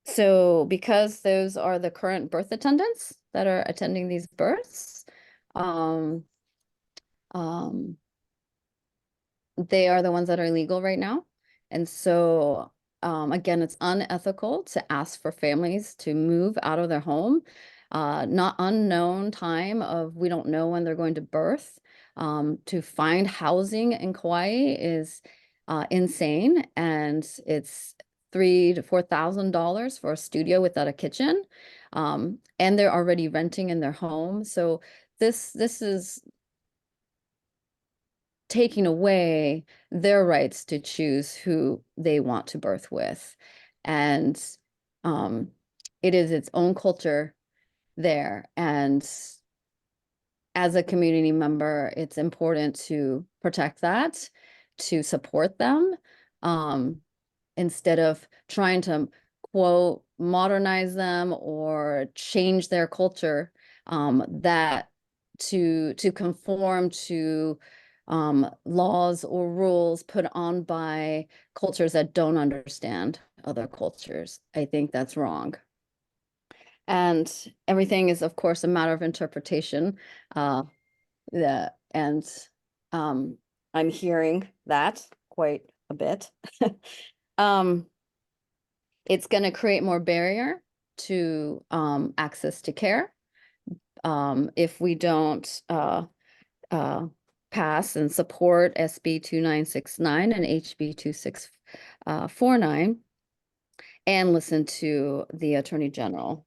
So because those are the current birth attendants that are attending these births, they are the ones that are illegal right now. And so, again, it's unethical to ask for families to move out of their home, not unknown time of, we don't know when they're going to birth. To find housing in Kauai is insane, and it's $3,000 to $4,000 for a studio without a kitchen. And they're already renting in their home. So this is taking away their rights to choose who they want to birth with. And it is its own culture there. And as a community member, it's important to protect that, to support them, instead of trying to, quote, modernize them or change their culture, that to conform to laws or rules put on by cultures that don't understand other cultures. I think that's wrong. And everything is, of course, a matter of interpretation. I'm hearing that quite a bit. It's going to create more barrier to access to care if we don't pass and support SB 2969 and HB 2649 and listen to the Attorney General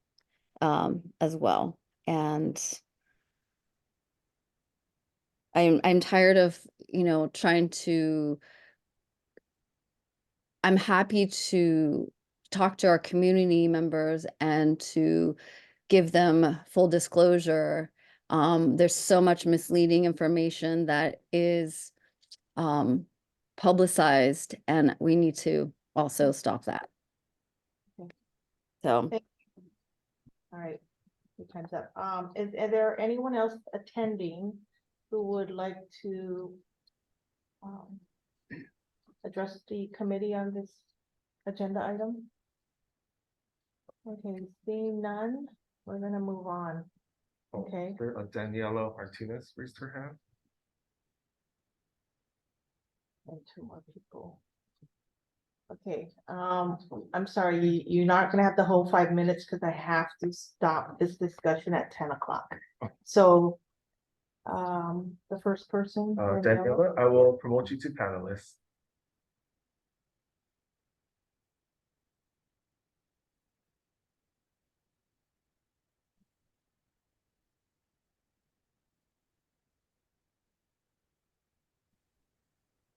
as well. And I'm tired of, I'm happy to talk to our community members and to give them full disclosure. There's so much misleading information that is publicized, and we need to also stop that. Okay. So, All right, your time's up. Is there anyone else attending who would like to address the committee on this agenda item? Okay, seeing none, we're gonna move on. Okay. Daniela Martinez raised her hand. And two more people. Okay, I'm sorry, you're not gonna have the whole 5 minutes because I have to stop this discussion at 10 o'clock. So, the first person. Daniela, I will promote you to panelist.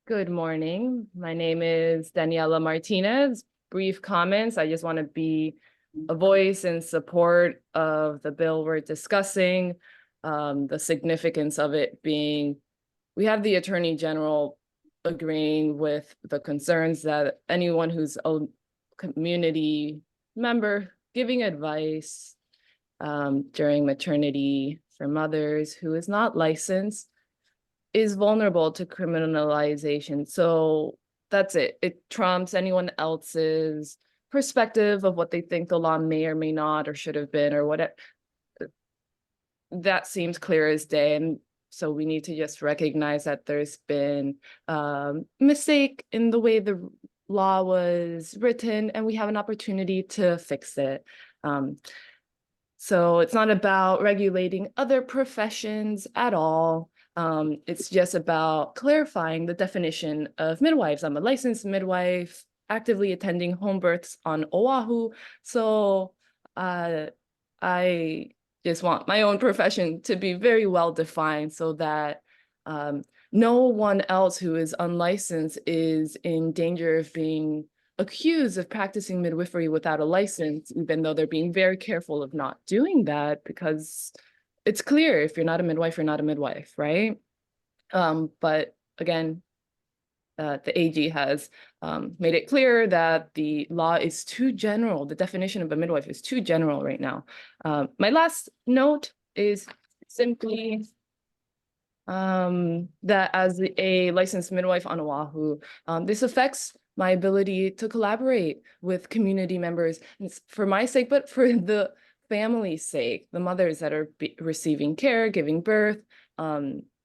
Good morning. My name is Daniela Martinez. Brief comments. I just want to be a voice in support of the bill we're discussing. The significance of it being, we have the Attorney General agreeing with the concerns that anyone who's a community member giving advice during maternity for mothers who is not licensed is vulnerable to criminalization. So that's it. It trumps anyone else's perspective of what they think the law may or may not or should have been or whatever. That seems clear as day. And so we need to just recognize that there's been a mistake in the way the law was written, and we have an opportunity to fix it. So it's not about regulating other professions at all. It's just about clarifying the definition of midwives. I'm a licensed midwife, actively attending home births on Oahu. So I just want my own profession to be very well defined so that no one else who is unlicensed is in danger of being accused of practicing midwifery without a license, even though they're being very careful of not doing that, because it's clear if you're not a midwife, you're not a midwife, right? But again, the AG has made it clear that the law is too general. The definition of a midwife is too general right now. My last note is simply that as a licensed midwife on Oahu, this affects my ability to collaborate with community members. And it's for my sake, but for the family's sake, the mothers that are receiving care, giving birth.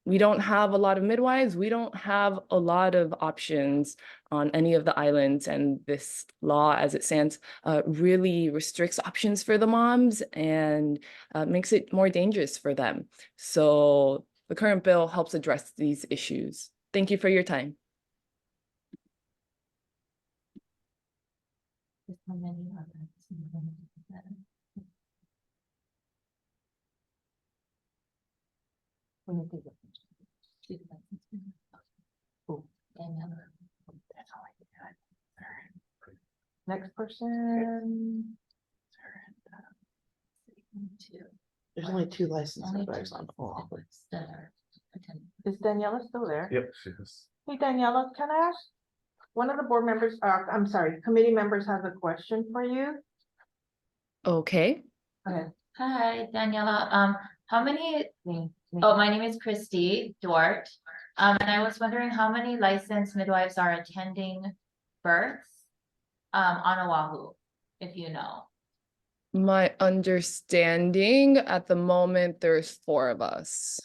We don't have a lot of midwives. We don't have a lot of options on any of the islands. And this law, as it stands, really restricts options for the moms and makes it more dangerous for them. So the current bill helps address these issues. Thank you for your time. Next person. There's only 2 licensed midwives on call. Is Daniela still there? Yep, she is. Hey, Daniela, can I ask? One of the board members, I'm sorry, committee members has a question for you. Okay. Okay. Hi, Daniela. How many, oh, my name is Christy Duarte. And I was wondering how many licensed midwives are attending births on Oahu, if you know. My understanding at the moment, there's 4 of us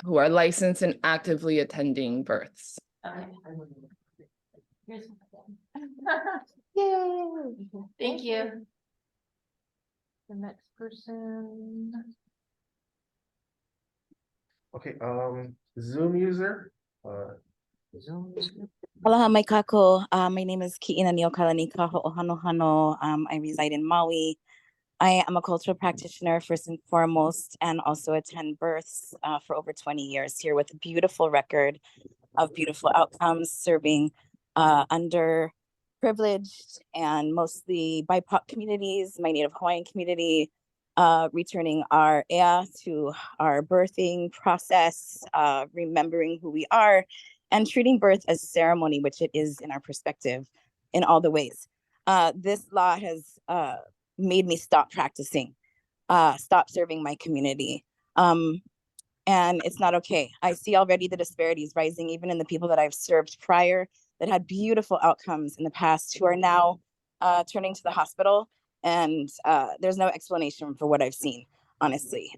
who are licensed and actively attending births. Okay. Here's Yay. Thank you. The next person. Okay, Zoom user. Aloha mai kako. My name is Ki'ina Neokalanika Ho'ohanohano. I reside in Maui. I am a cultural practitioner first and foremost, and also attend births for over 20 years here with a beautiful record of beautiful outcomes, serving underprivileged and mostly BIPOC communities, my Native Hawaiian community, returning our ea to our birthing process, remembering who we are, and treating birth as ceremony, which it is in our perspective in all the ways. This law has made me stop practicing, stop serving my community. And it's not okay. I see already the disparities rising, even in the people that I've served prior that had beautiful outcomes in the past who are now turning to the hospital. And there's no explanation for what I've seen, honestly.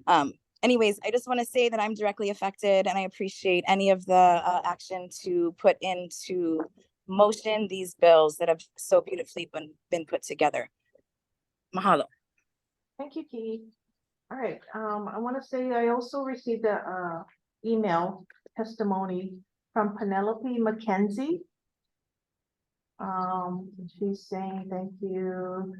Anyways, I just want to say that I'm directly affected, and I appreciate any of the action to put into motion these bills that have so beautifully been put together. Mahalo. Thank you, Ki. All right, I want to say I also received a email testimony from Penelope McKenzie. She's saying, thank you.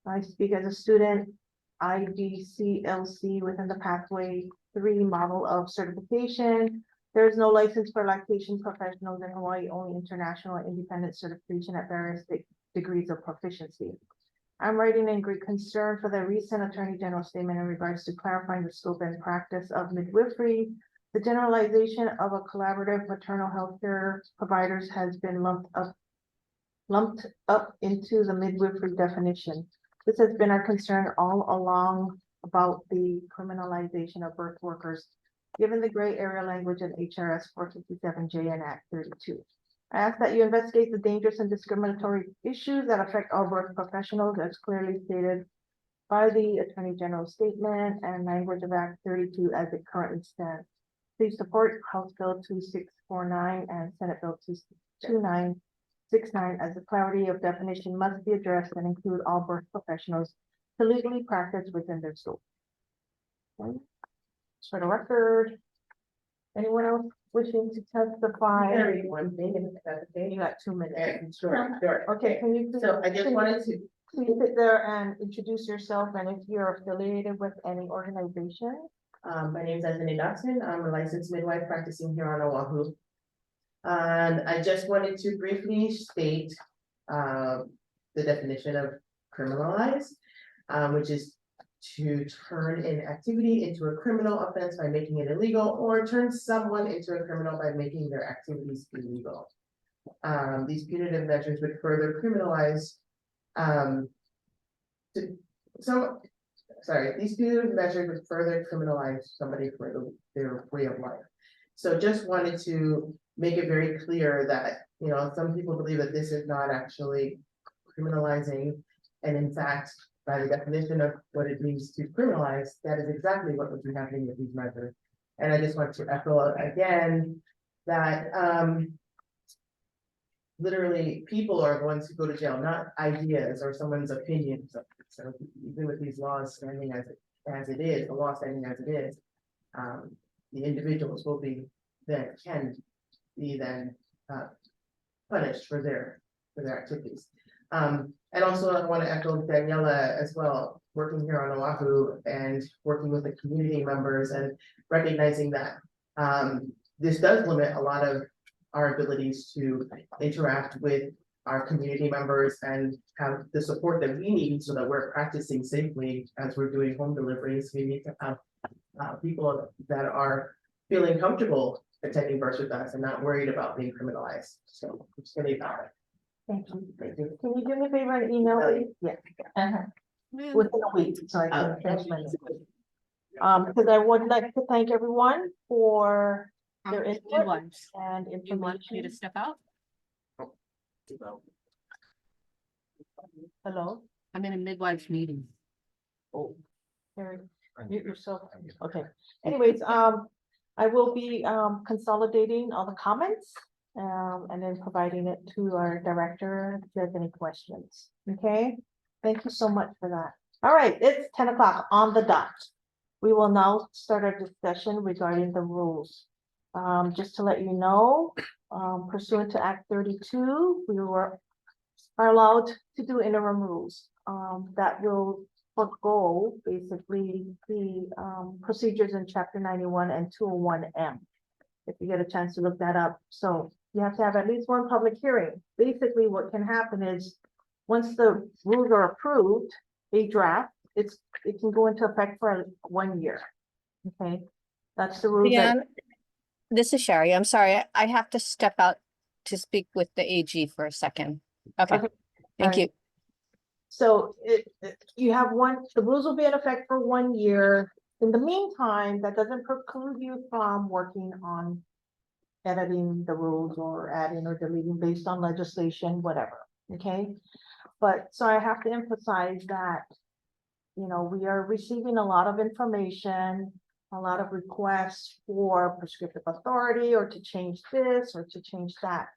I speak as a student, IDCLC within the Pathway 3 model of certification. There is no license for lactation professionals in Hawaii, only international and independent certification at various degrees of proficiency. I'm writing in great concern for the recent Attorney General statement in regards to clarifying the scope and practice of midwifery. The generalization of a collaborative maternal health care providers has been lumped up into the midwifery definition. This has been our concern all along about the criminalization of birth workers, given the gray area language in HRS 457J and Act 32. I ask that you investigate the dangerous and discriminatory issues that affect all birth professionals as clearly stated by the Attorney General's statement and language of Act 32 as it currently stands. Please support House Bill 2649 and Senate Bill 2969 as the clarity of definition must be addressed and include all birth professionals to legally practice within their scope. Okay. For the record, anyone else wishing to testify? One thing, and that's okay. You got 2 minutes. Sure. Okay, can you please? So I just wanted to, Please sit there and introduce yourself and if you're affiliated with any organization. my name is Anthony Dotson. I'm a licensed midwife practicing here on Oahu. And I just wanted to briefly state the definition of criminalize, which is to turn an activity into a criminal offense by making it illegal, or turn someone into a criminal by making their activities illegal. These punitive measures would further criminalize, these punitive measures would further criminalize somebody for their way of life. So just wanted to make it very clear that, you know, some people believe that this is not actually criminalizing, and in fact, by the definition of what it means to criminalize, that is exactly what would be happening with these measures. And I just want to echo again that literally people are the ones who go to jail, not ideas or someone's opinions. So even with these laws standing as it is, the law standing as it is, the individuals will be can be punished for their activities. And also I want to echo Daniela as well, working here on Oahu and working with the community members and recognizing that this does limit a lot of our abilities to interact with our community members and have the support that we need so that we're practicing safely as we're doing home deliveries. We need to have people that are feeling comfortable attending births with us and not worried about being criminalized. So I'm just gonna leave that. Thank you. Can you do me a favor and email me? Yeah. Within a week, so I can finish my notes. Because I would like to thank everyone for their input and information. You want me to step out? Hello? I'm in a midwives meeting. Oh, Harry, mute yourself. Okay. Anyways, I will be consolidating all the comments and then providing it to our director if he has any questions. Okay, thank you so much for that. All right, it's 10 o'clock on the dot. We will now start our discussion regarding the rules. Just to let you know, pursuant to Act 32, we are allowed to do interim rules that will forego basically the procedures in Chapter 91 and 201M. If you get a chance to look that up. So you have to have at least one public hearing. Basically, what can happen is once the rules are approved, a draft, it can go into effect for 1 year. Okay, that's the rule. Yeah, this is Sherry. I'm sorry, I have to step out to speak with the AG for a second. Okay. Thank you. So you have the rules will be in effect for 1 year. In the meantime, that doesn't preclude you from working on editing the rules or adding or deleting based on legislation, whatever, okay? But so I have to emphasize that, you know, we are receiving a lot of information, a lot of requests for prescriptive authority or to change this or to change that.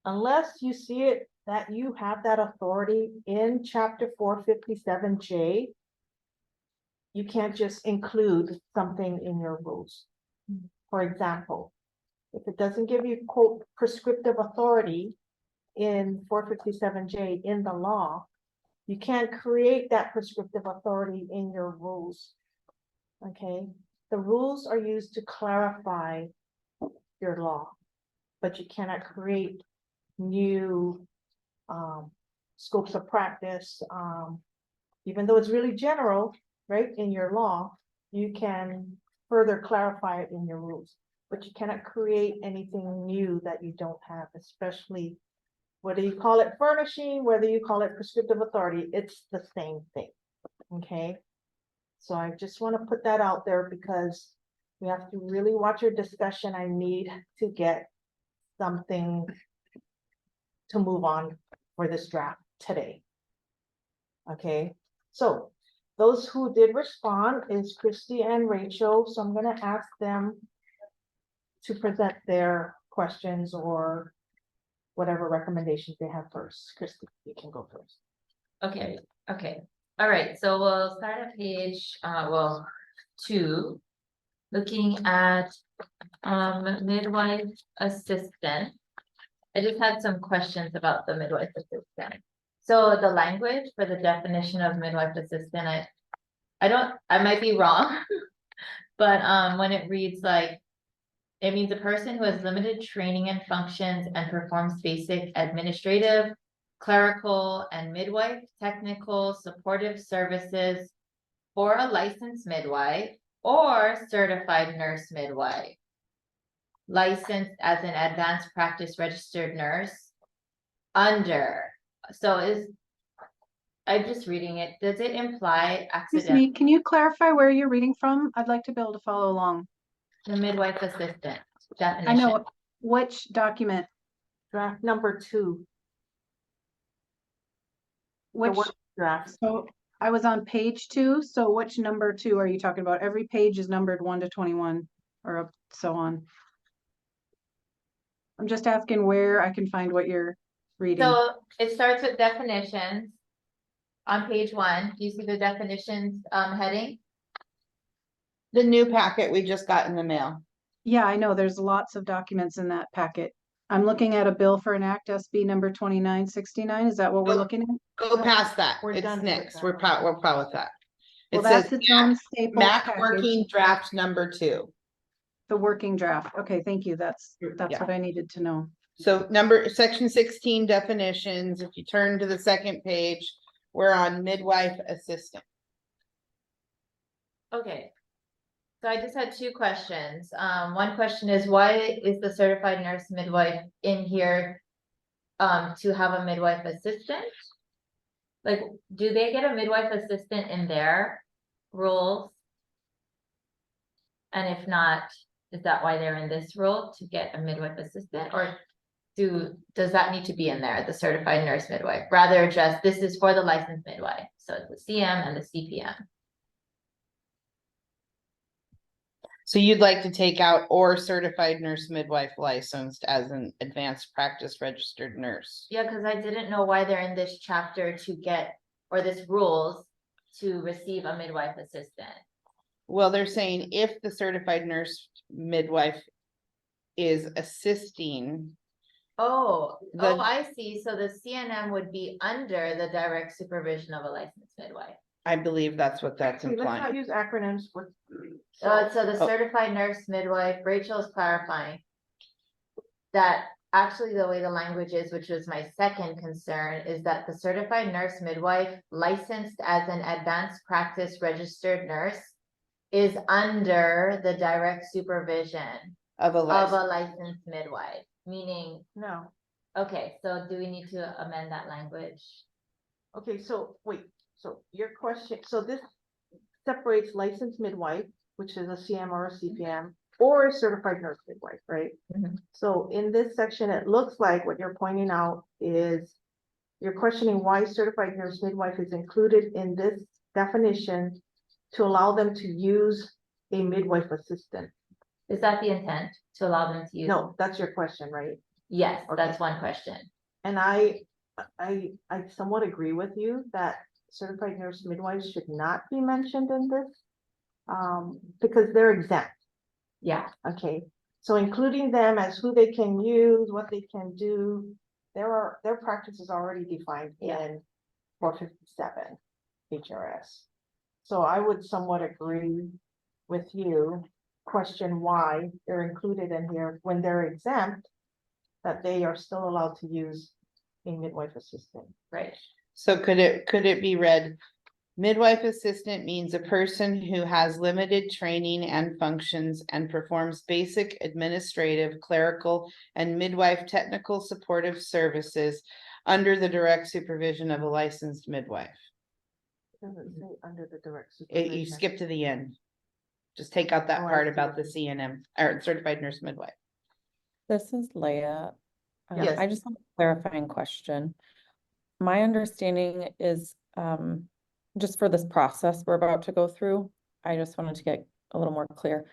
Unless you see it that you have that authority in Chapter 457J, you can't just include something in your rules. For example, if it doesn't give you quote prescriptive authority in 457J in the law, you can't create that prescriptive authority in your rules. Okay, the rules are used to clarify your law, but you cannot create new scopes of practice. Even though it's really general, right, in your law, you can further clarify it in your rules, but you cannot create anything new that you don't have, especially whether you call it furnishing, whether you call it prescriptive authority, it's the same thing. Okay, so I just want to put that out there because we have to really watch your discussion. I need to get something to move on for this draft today. Okay, so those who did respond is Christy and Rachel. So I'm going to ask them to present their questions or whatever recommendations they have first. Christy, you can go first. Okay, all right, so we'll start at page 2, looking at midwife assistant. I just had some questions about the midwife assistant. So the language for the definition of midwife assistant, I might be wrong, but when it reads like, it means a person who has limited training and functions and performs basic administrative, clerical and midwife technical supportive services for a licensed midwife or certified nurse midwife. Licensed as an advanced practice registered nurse under, so is, I'm just reading it, does it imply Excuse accident? me, can you clarify where you're reading from? I'd like to be able to follow along. The midwife assistant definition. I know, which document, Draft number 2. The which, work draft. so I was on page 2, so which number 2 are you talking about? Every page is numbered 1 to 21 or so on. I'm just asking where I can find what you're reading. So it starts with definitions on page 1. Do you see the definitions heading? The new packet we just got in the mail. Yeah, I know, there's lots of documents in that packet. I'm looking at a bill for an act SB number 2969. Is that what we're looking at? Go past that. We're done It's with next. that. We're proud with that. Well, It says that's its own staple Mac package. working draft number 2. The working draft. Okay, thank you. That's Yeah. what I needed to know. So section 16 definitions, if you turn to the second page, we're on midwife assistant. Okay. So I just had 2 questions. One question is, why is the certified nurse midwife in here to have a midwife assistant? Like, do they get a midwife assistant in their roles? And if not, is that why they're in this role, to get a midwife assistant? Or does that need to be in there, the certified nurse midwife, rather just this is for the licensed midwife? So it's the CM and the CPM. So you'd like to take out or certified nurse midwife licensed as an advanced practice registered nurse. Yeah, because I didn't know why they're in this chapter to get, or this rules to receive a midwife assistant. Well, they're saying if the certified nurse midwife is assisting. Oh, The- I see. So the CNM would be under the direct supervision of a licensed midwife. I believe that's what that's Let's not implying. use acronyms with. So the Oh. certified nurse midwife, Rachel is clarifying that actually the way the language is, which was my second concern, is that the certified nurse midwife licensed as an advanced practice registered nurse is under the direct supervision Of a of a license. licensed midwife, meaning, No. okay, so do we need to amend that language? Okay, so wait, so your question, so this separates licensed midwife, which is a CM or a CPM, or a certified nurse midwife, right? Mhm. So in this section, it looks like what you're pointing out is you're questioning why certified nurse midwife is included in this definition to allow them to use a midwife assistant. Is that the intent, to allow them to use? No, that's your question, right? Yes, Okay. that's one question. And I somewhat agree with you that certified nurse midwives should not be mentioned in this. Because they're exempt, Yeah, okay? So including them as who they can use, what they can do, their practice is already defined Yeah. in 457 HRS. So I would somewhat agree with you, question why they're included in here when they're exempt, that they are still allowed to use a midwife assistant. right. So could it be read? Midwife assistant means a person who has limited training and functions and performs basic administrative, clerical, and midwife technical supportive services under the direct supervision of a licensed midwife. Doesn't say under the direct You supervision. skip to the end. Just take out that Oh, I part see about what the CNM or certified nurse midwife. This is Leah. Yes. I just have a clarifying question. My understanding is, just for this process we're about to go through, I just wanted to get a little more clear.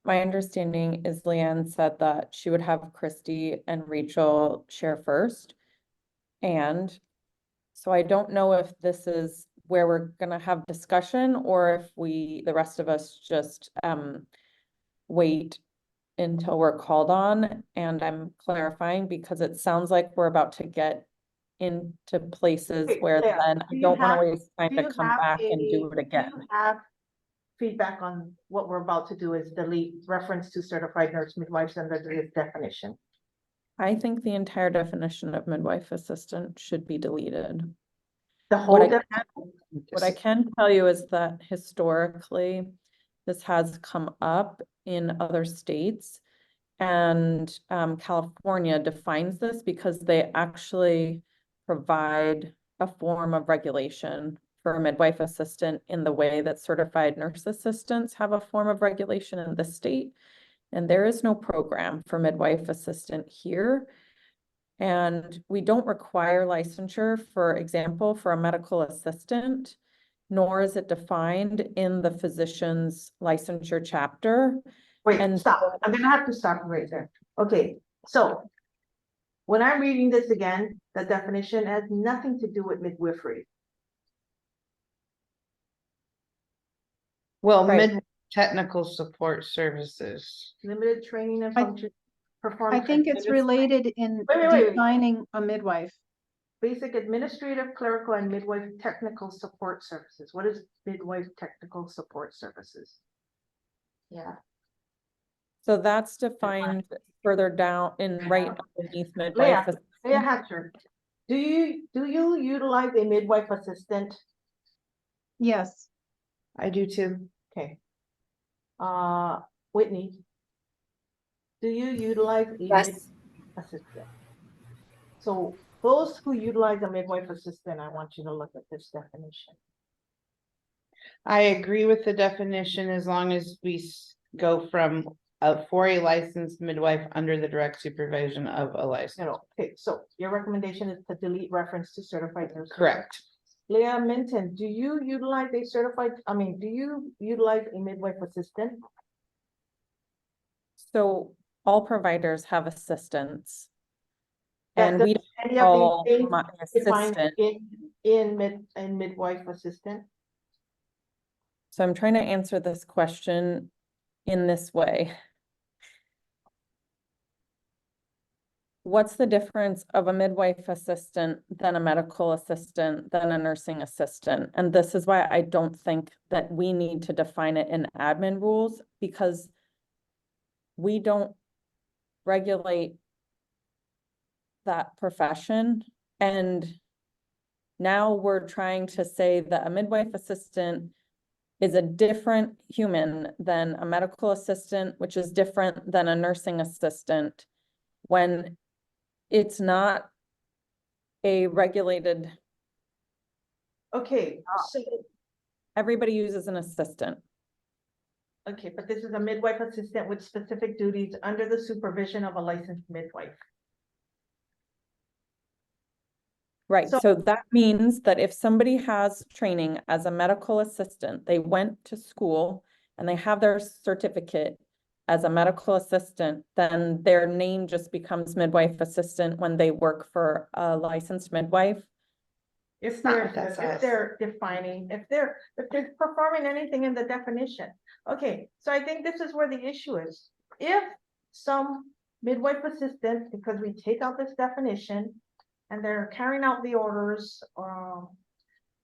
My understanding is Leanne said that she would have Christy and Rachel share first. And so I don't know if this is where we're gonna have discussion or if the rest of us just, wait until we're called on. And I'm clarifying because it sounds like we're about to get into places Okay, where Leah, then do I you don't want have- to waste time do to you come have back and do it do again. you have feedback on what we're about to do is delete reference to certified nurse midwives under this definition? I think the entire definition of midwife assistant should be deleted. The What whole, What I can tell you is that historically, this has come up in other states. And California defines this because they actually provide a form of regulation for a midwife assistant in the way that certified nurse assistants have a form of regulation in the state. And there is no program for midwife assistant here. And we don't require licensure, for example, for a medical assistant, nor is it defined in the physician's licensure chapter. wait, And stop. I'm gonna have to stop you right there. Okay, so when I'm reading this again, the definition has nothing to do with midwifery. Well, Right. technical support services. Limited training and I- function performed. I think it's related in wait. defining a midwife. Basic administrative, clerical, and midwife technical support services. What is midwife technical support services? Yeah. so that's defined further down in right underneath midwife. Leah assistant. Hatcher, do you utilize a midwife assistant? Yes, I do too. Okay. Whitney, do you utilize a Yes. midwife assistant? So those who utilize a midwife assistant, I want you to look at this definition. I agree with the definition as long as we go from for a licensed midwife under the direct supervision of a licensed. Okay, so your recommendation is to delete reference to certified nurse. Correct. Leah Minton, do you utilize do you utilize a midwife assistant? So all providers have assistants. That And we does don't any of call these things my define assistant. in midwife assistant? So I'm trying to answer this question in this way. What's the difference of a midwife assistant than a medical assistant than a nursing assistant? And this is why I don't think that we need to define it in admin rules, because we don't regulate that profession. And now we're trying to say that a midwife assistant is a different human than a medical assistant, which is different than a nursing assistant, when it's not a regulated. Okay, so, Everybody uses an assistant. okay, but this is a midwife assistant with specific duties under the supervision of a licensed midwife. Right, So- so that means that if somebody has training as a medical assistant, they went to school and they have their certificate as a medical assistant, then their name just becomes midwife assistant when they work for a licensed midwife. If not they're, what that if says. they're defining, if they're performing anything in the definition. Okay, so I think this is where the issue is. If some midwife assistant, because we take out this definition and they're carrying out the orders, are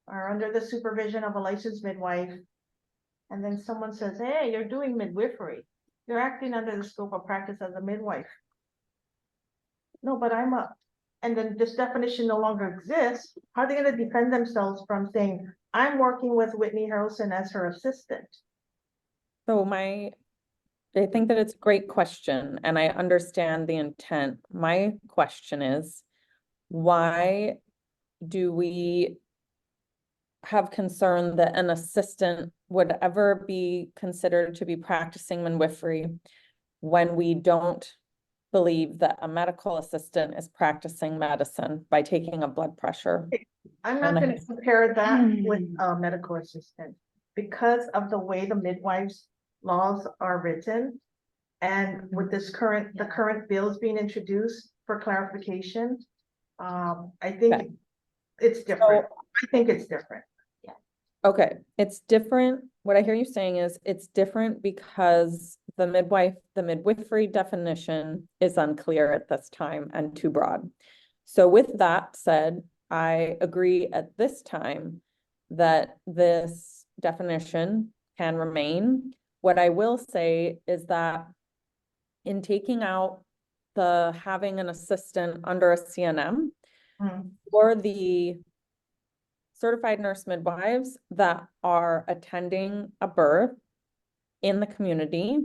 under the supervision of a licensed midwife, and then someone says, hey, you're doing midwifery, you're acting under the scope of practice as a midwife. No, but and then this definition no longer exists. How are they gonna defend themselves from saying, I'm working with Whitney Harrelson as her assistant? So I think that it's a great question and I understand the intent. My question is, why do we have concern that an assistant would ever be considered to be practicing midwifery when we don't believe that a medical assistant is practicing medicine by taking a blood pressure? I'm not gonna compare that with a medical assistant because of the way the midwives' laws are written. And with this the current bills being introduced for clarification, I think it's different. I think it's different. Okay, it's different. What I hear you saying is it's different because the midwifery definition is unclear at this time and too broad. So with that said, I agree at this time that this definition can remain. What I will say is that in taking out the having an assistant under a CNM Hmm. for the certified nurse midwives that are attending a birth in the community.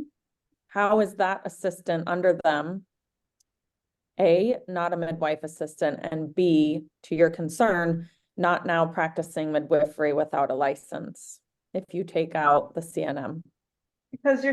How is that assistant under them? A, not a midwife assistant, and B, to your concern, not now practicing midwifery without a license, if you take out the CNM. Because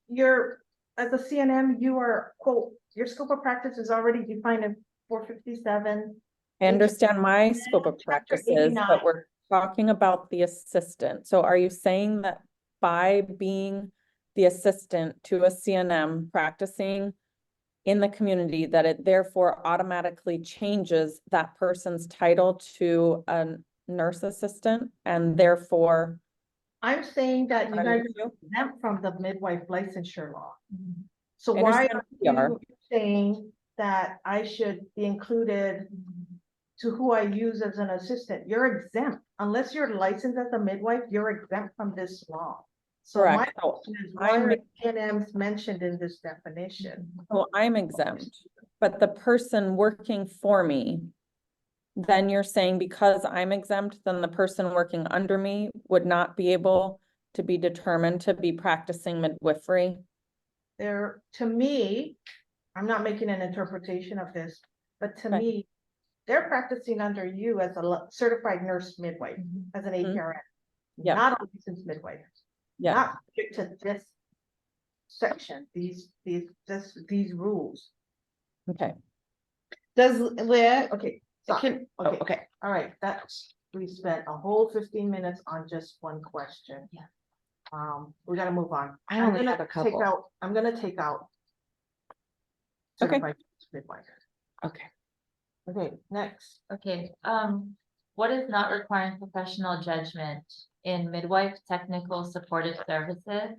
you're, as a CNM, you are, quote, your scope of practice is already defined in 457. I understand my scope of Chapter practices, 89. but we're talking about the assistant. So are you saying that by being the assistant to a CNM practicing in the community, that it therefore automatically changes that person's title to a nurse assistant, and therefore I'm saying that you Are guys you? are exempt from the midwife licensure law. So I why understand are we are. you saying that I should be included to who I use as an assistant? You're exempt. Unless you're licensed as a midwife, you're exempt from this law. So my Correct. So question is, why I'm are CNMs mentioned in this definition? Well, I'm exempt, but the person working for me, then you're saying because I'm exempt, then the person working under me would not be able to be determined to be practicing midwifery? They're, to me, I'm not making an interpretation of this, but to Okay. me, they're practicing under you as a certified nurse midwife, as an Mhm. APRN, Yeah. not a licensed midwife. Yeah. Not subject to this section, these rules. Okay. Does Leah, Okay, stop. okay, Okay, all right, that's, we spent a whole 15 minutes on just one question. Yeah. We gotta move on. I I'm only gonna have a couple. I'm gonna take out. Okay. certified midwife. Okay. Okay, next. Okay, what is not requiring professional judgment in midwife technical supportive services?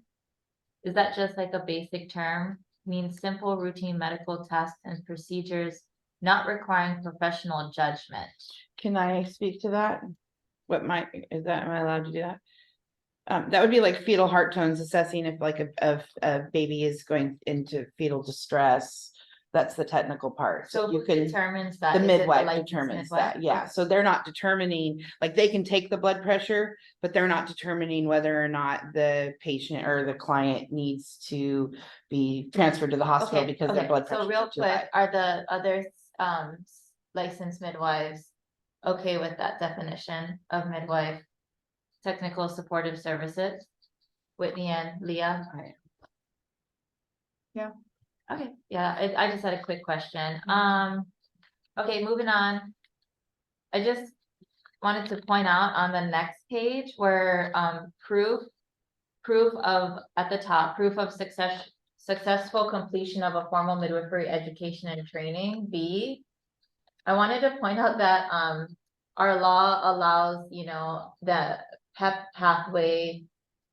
Is that just like a basic term? Means simple routine medical tests and procedures not requiring professional judgment. Can I speak to that? Am I allowed to do that? That would be like fetal heart tones, assessing if like a baby is going into fetal distress. That's the technical part. So you who can, determines that? the Is it midwife licensed determines midwife? that, yeah. So they're not determining, like they can take the blood pressure, but they're not determining whether or not the patient or the client needs to be transferred to the hospital Okay, because their blood pressure so real is too high. quick, are the other licensed midwives okay with that definition of midwife technical supportive services? Whitney and Leah? Yeah. Okay, yeah, I just had a quick question. Okay, moving on. I just wanted to point out on the next page where proof of, at the top, proof of successful completion of a formal midwifery education and training, B. I wanted to point out that our law allows, you know, the PEP pathway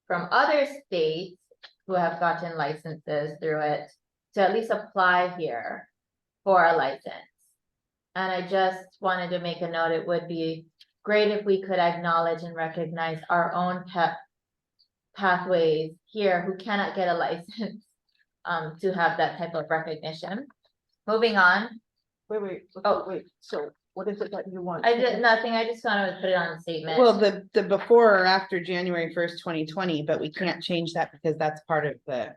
from other states who have gotten licenses through it to at least apply here for a license. And I just wanted to make a note, it would be great if we could acknowledge and recognize our own PEP pathways here who cannot get a license to have that type of recognition. Moving on. Wait, so what is it that you want? I did nothing, I just wanted to put it on the statement. Well, the before or after January 1st, 2020, but we can't change that because that's part of the.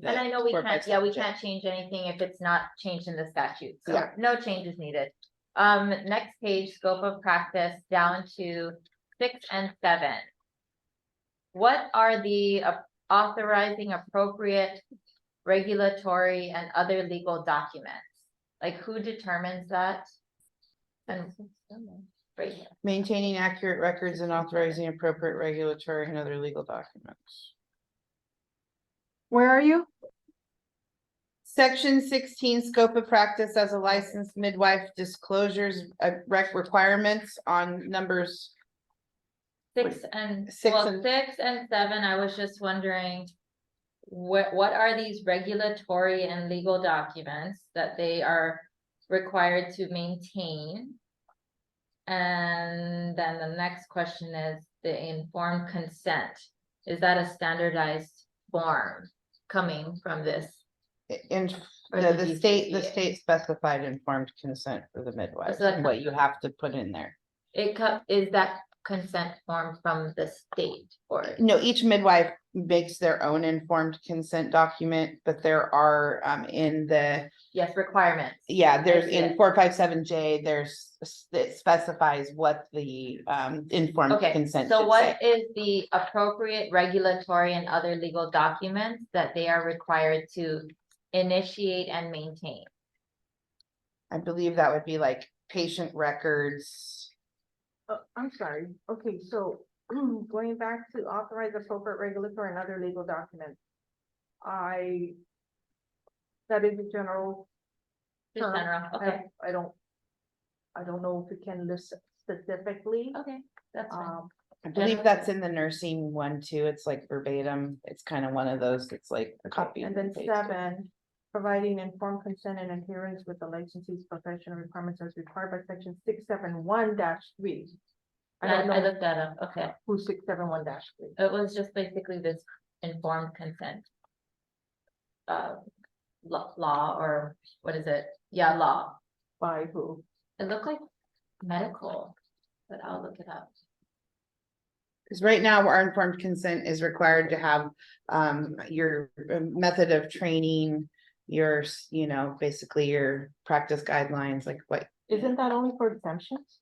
And I know we sport by can't, yeah, we subject. can't change anything if it's not changed in the statute, so Yeah. no changes needed. Next page, scope of practice down to 6 and 7. What are the authorizing appropriate regulatory and other legal documents? Like who determines that? And right here. Maintaining accurate records and authorizing appropriate regulatory and other legal documents. Where are you? Section 16, scope of practice as a licensed midwife, disclosures, requirements on numbers. 6 and 6 well, and 6 and 7, I was just wondering. What are these regulatory and legal documents that they are required to maintain? And then the next question is the informed consent. Is that a standardized form coming from this? In Or the state DCCA? specified informed consent for the midwives, So that's and what you have to put in there. Is that consent form from the state or? No, each midwife makes their own informed consent document, but there are in the, Yes, requirements. yeah, there's I see in it. 457J, it specifies what the informed Okay, consent so should what say. is the appropriate regulatory and other legal documents that they are required to initiate and maintain? I believe that would be like patient records. I'm sorry. Okay, so going back to authorize appropriate regulatory and other legal documents. That is a general. Just term. general, okay. I don't know if we can list specifically. Okay, that's fine. I believe that's in the nursing one too. It's like verbatim. It's kind of one of those that's like a copy. And then 7, providing informed consent and adherence with the licensee's professional requirements as required by section 671-3. I don't I know looked that up, okay. who 671-3. It was just basically this informed consent. Law or what is it? Yeah, law. By who? It looked like medical, but I'll look it up. Because right now our informed consent is required to have your method of training, your, basically your practice guidelines, like what. Isn't that only for exemptions?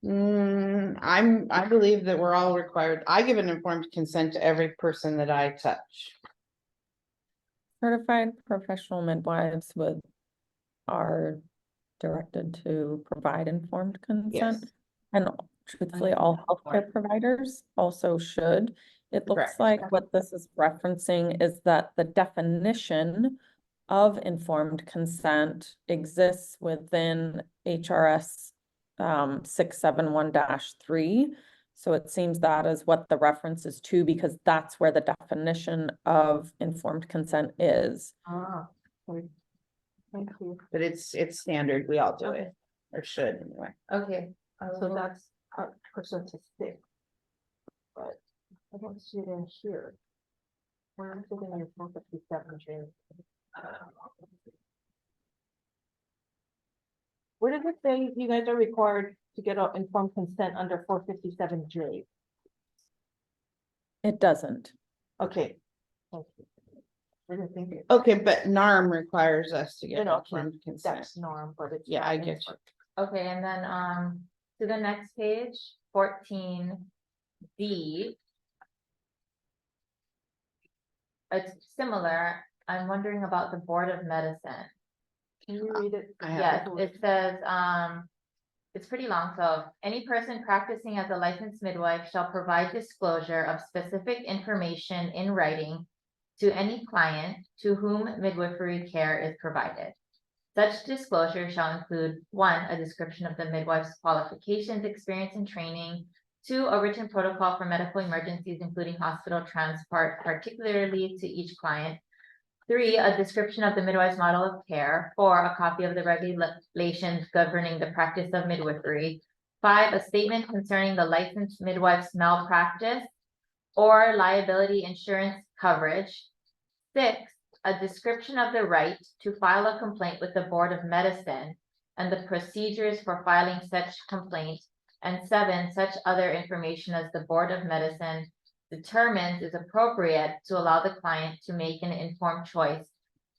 I believe that we're all required. I give an informed consent to every person that I touch. Certified professional midwives are directed to provide informed consent. Yes. And truthfully, all healthcare providers also should. It looks Correct. like what this is referencing is that the definition of informed consent exists within HRS 671-3. So it seems that is what the reference is to, because that's where the definition of informed consent is. Okay. Thank you. But it's standard. We all do it, or should anyway. Okay. So that's percentage 6. But I don't see it in here. Where is it in your 457, where does it say you guys are required to get an informed consent under 457J? It doesn't. Okay. Thank you. I didn't think it- Okay, but NARM requires us to get No, informed consent. That's norm, but it's. Yeah, not I in get here. Okay, and then to the next page, 14D. It's similar. I'm wondering about the Board of Medicine. Can you read it? Yes, it says, it's pretty long, so any person practicing as a licensed midwife shall provide disclosure of specific information in writing to any client to whom midwifery care is provided. Such disclosure shall include 1, a description of the midwife's qualifications, experience, and training, 2, a written protocol for medical emergencies, including hospital transport, particularly to each client, 3, a description of the midwife's model of care, 4, a copy of the regulations governing the practice of midwifery, 5, a statement concerning the licensed midwife's malpractice or liability insurance coverage, 6, a description of the right to file a complaint with the Board of Medicine and the procedures for filing such complaint, and 7, such other information as the Board of Medicine determines is appropriate to allow the client to make an informed choice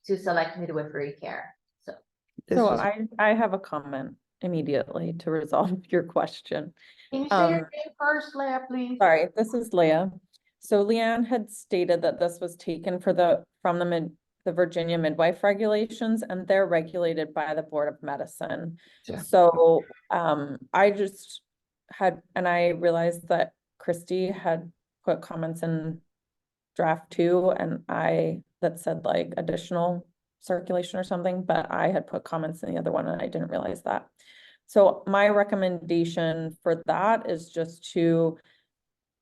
to select midwifery care. So I have a comment immediately to resolve your question. Can you say your name first, Leah, please? Sorry, this is Leah. So Leanne had stated that this was taken from the Virginia midwife regulations, and they're regulated by the Board of Medicine. Yeah. So I just had, and I realized that Christy had put comments in draft 2, and that said like additional circulation or something, but I had put comments in the other one and I didn't realize that. So my recommendation for that is just to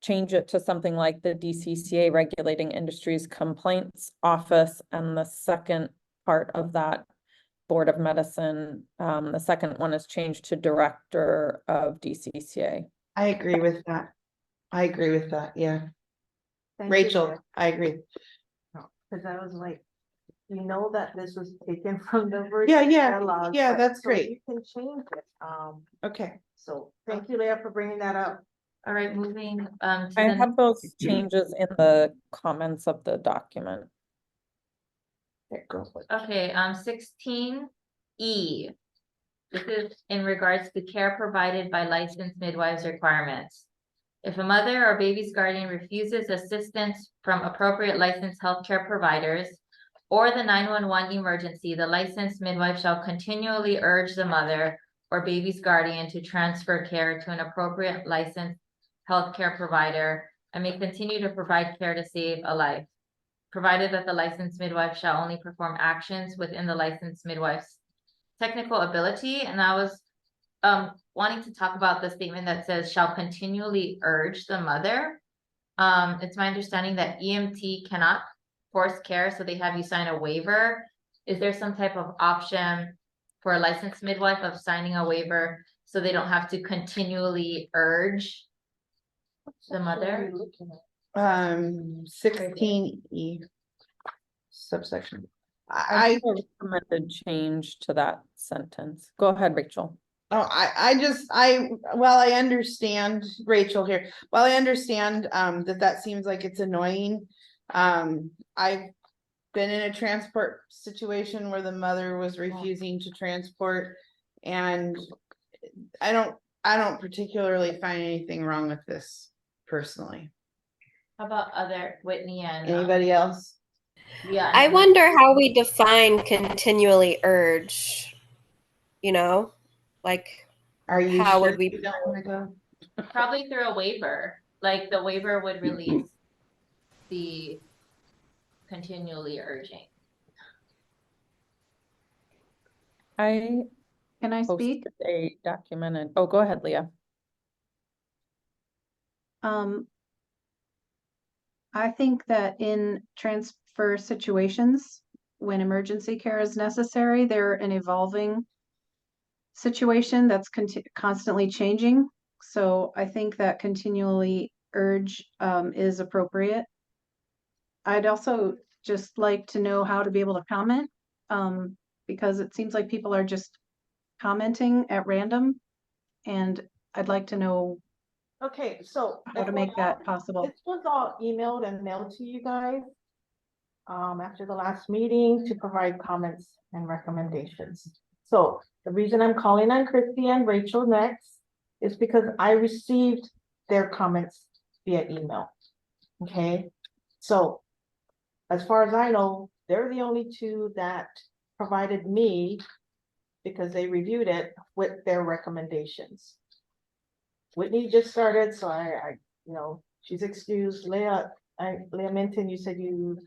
change it to something like the DCCA Regulating Industries Complaints Office, and the second part of that Board of Medicine, the second one is changed to Director of DCCA. I agree with that. Yeah. Thank you, Rachel, Leah. I agree. Because I was like, you know that this was taken from the Yeah, Virginia yeah, laws, yeah, but- that's so great. You can change it, Okay. so thank you, Leah, for bringing that up. All right, moving, to I the have those changes in the comments of the document. Okay, go for it. Okay, 16E. This is in regards to care provided by licensed midwives requirements. If a mother or baby's guardian refuses assistance from appropriate licensed healthcare providers or the 911 emergency, the licensed midwife shall continually urge the mother or baby's guardian to transfer care to an appropriate licensed healthcare provider and may continue to provide care to save a life, provided that the licensed midwife shall only perform actions within the licensed midwife's technical ability. And I was wanting to talk about the statement that says shall continually urge the mother. It's my understanding that EMT cannot force care, so they have you sign a waiver. Is there some type of option for a licensed midwife of signing a waiver so they don't have to continually urge the mother? 16E subsection. I recommended change to that sentence. Go ahead, Rachel. Oh, well, I understand, Rachel here. Well, I understand that seems like it's annoying. I've been in a transport situation where the mother was refusing to transport, and I don't particularly find anything wrong with this personally. How about other Whitney and Anybody else? Yeah. I wonder how we define continually urge, you know, like, are you how sure would we? you don't want to go? Probably through a waiver, like the waiver would release the continually urging. Can I speak? A documented, oh, go ahead, Leah. I think that in transfer situations, when emergency care is necessary, they're an evolving situation that's constantly changing. So I think that continually urge is appropriate. I'd also just like to know how to be able to comment, because it seems like people are just commenting at random, and I'd like to know Okay, so. how to make that possible. This was all emailed and mailed to you guys after the last meeting to provide comments and recommendations. So the reason I'm calling on Christy and Rachel next is because I received their comments via email. Okay, so as far as I know, they're the only two that provided me, because they reviewed it, with their recommendations. Whitney just started, so I she's excused. Leah Minton, you said you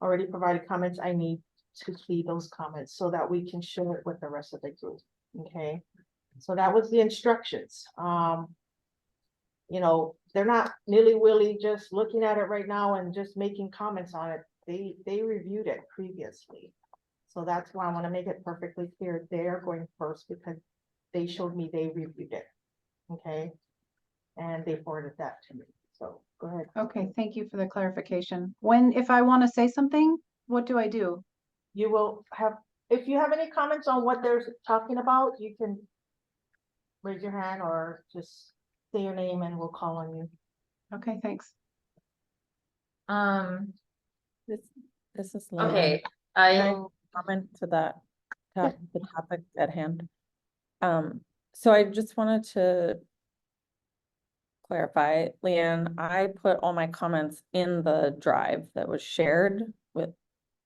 already provided comments. I need to see those comments so that we can share it with the rest of the group. Okay, so that was the instructions. They're not nilly-willy just looking at it right now and just making comments on it. They reviewed it previously. So that's why I want to make it perfectly clear. They're going first because they showed me they reviewed it. Okay. And they forwarded that to me. So go ahead. Okay, thank you for the clarification. If I want to say something, what do I do? You will have, if you have any comments on what they're talking about, you can raise your hand or just say your name and we'll call on you. Okay, thanks. This is Leah. Okay, Can I comment to that, the topic at hand. So I just wanted to clarify, Leanne, I put all my comments in the drive that was shared with,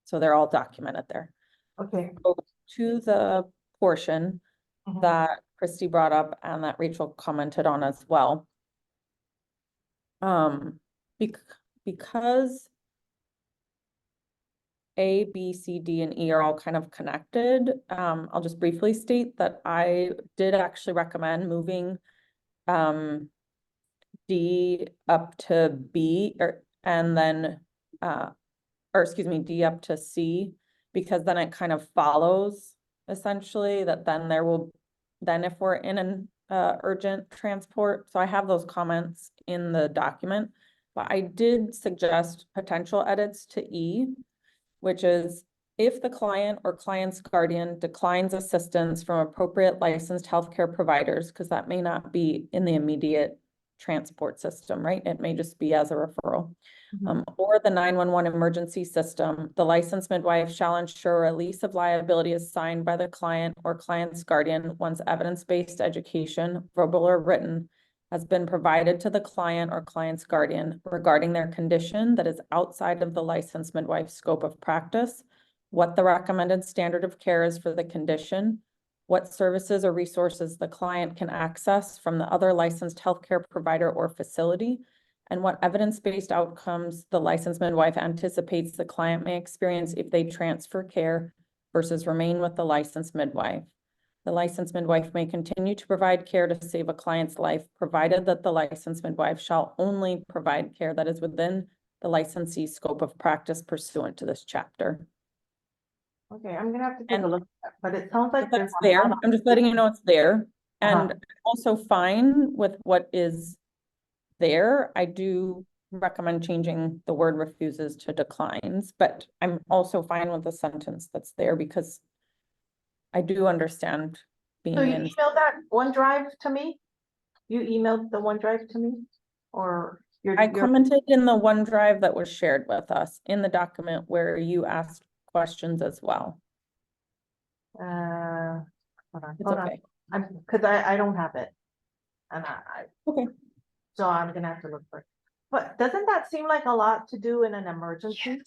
so they're all documented there. Okay. So to the portion Mhm. that Christy brought up and that Rachel commented on as well. Because A, B, C, D, and E are all kind of connected, I'll just briefly state that I did actually recommend moving D up to B, and then D up to C, because then it kind of follows essentially that then if we're in an urgent transport. So I have those comments in the document, but I did suggest potential edits to E, which is if the client or client's guardian declines assistance from appropriate licensed healthcare providers, because that may not be in the immediate transport system, right? It may just be as a referral. Or the 911 emergency system, the licensed midwife shall ensure a release of liability is signed by the client or client's guardian once evidence-based education, verbal or written, has been provided to the client or client's guardian regarding their condition that is outside of the licensed midwife's scope of practice, what the recommended standard of care is for the condition, what services or resources the client can access from the other licensed healthcare provider or facility, and what evidence-based outcomes the licensed midwife anticipates the client may experience if they transfer care versus remain with the licensed midwife. The licensed midwife may continue to provide care to save a client's life, provided that the licensed midwife shall only provide care that is within the licensee's scope of practice pursuant to this chapter. Okay, I'm gonna have to take a look, at that, but it sounds like there's That's there. I'm just letting you know it's there. And Uh-huh. also fine with what is there. I do recommend changing the word refuses to declines, but I'm also fine with the sentence that's there because I do understand being So you in. emailed that OneDrive to me? You emailed the OneDrive to me? Or I commented in the OneDrive that was shared with us in the document where you asked questions as well. hold on, It's hold on. okay. Cause I don't have it. And Okay. so I'm gonna have to look for it. But doesn't that seem like a lot to do in an emergency?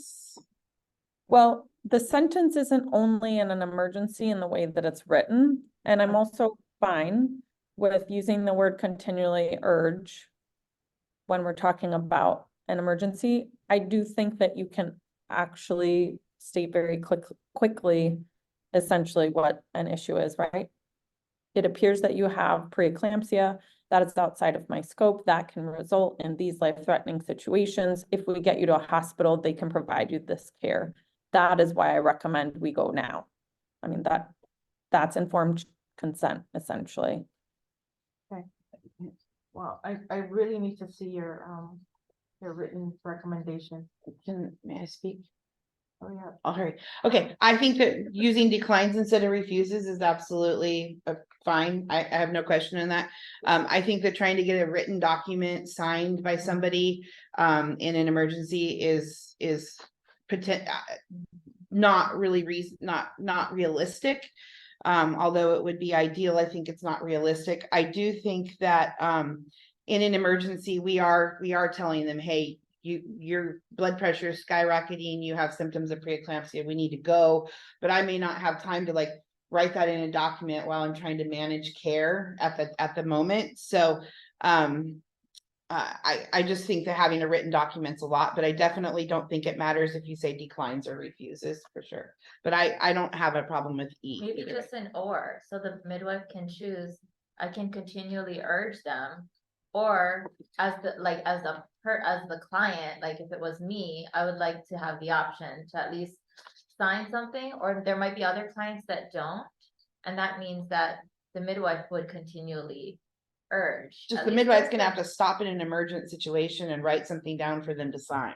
Well, the sentence isn't only in an emergency in the way that it's written, and I'm also fine with using the word continually urge when we're talking about an emergency. I do think that you can actually state very quickly essentially what an issue is, right? It appears that you have preeclampsia that is outside of my scope that can result in these life-threatening situations. If we get you to a hospital, they can provide you this care. That is why I recommend we go now. I mean, that's informed consent, essentially. Okay. Well, I really need to see your written recommendation. May I speak? Oh, yeah. All right. Okay, I think that using declines instead of refuses is absolutely fine. I have no question in that. I think that trying to get a written document signed by somebody in an emergency is not really not realistic. Although it would be ideal, I think it's not realistic. I do think that in an emergency, we are telling them, hey, your blood pressure is skyrocketing, you have symptoms of preeclampsia, we need to go. But I may not have time to like write that in a document while I'm trying to manage care at the moment. So I just think that having a written document's a lot, but I definitely don't think it matters if you say declines or refuses for sure. But I don't have a problem with E. Maybe either just way. an or, so the midwife can choose, I can continually urge them. Or as the client, like if it was me, I would like to have the option to at least sign something, or there might be other clients that don't. And that means that the midwife would continually urge. Just at the least midwife's just gonna like- have to stop in an emergent situation and write something down for them to sign.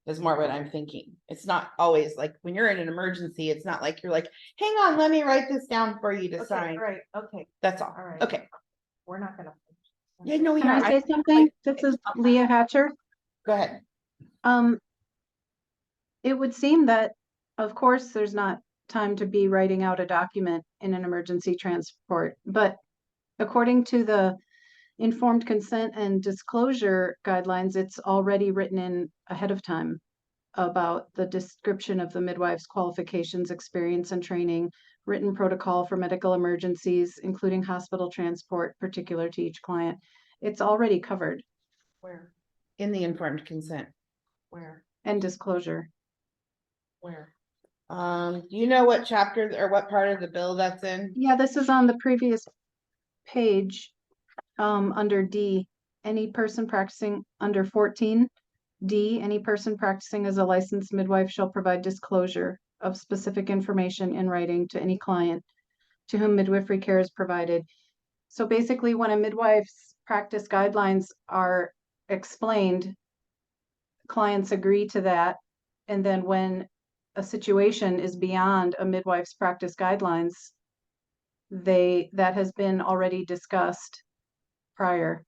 Is more what I'm thinking. It's not always like when you're in an emergency, it's not like you're like, hang on, let me write this down for you to Okay, sign. right, okay, That's all. all right. Okay. We're not gonna. Yeah, no, we Can are. I say something? This is Leah Hatcher. Go ahead. It would seem that, of course, there's not time to be writing out a document in an emergency transport, but according to the informed consent and disclosure guidelines, it's already written in ahead of time about the description of the midwife's qualifications, experience, and training, written protocol for medical emergencies, including hospital transport, particular to each client. It's already covered. Where, In the informed consent. where, And disclosure. where? Do you know what chapter or what part of the bill that's in? Yeah, this is on the previous page, under D. Any person practicing under 14. D, any person practicing as a licensed midwife shall provide disclosure of specific information in writing to any client to whom midwifery care is provided. So basically, when a midwife's practice guidelines are explained, clients agree to that. And then when a situation is beyond a midwife's practice guidelines, that has been already discussed prior,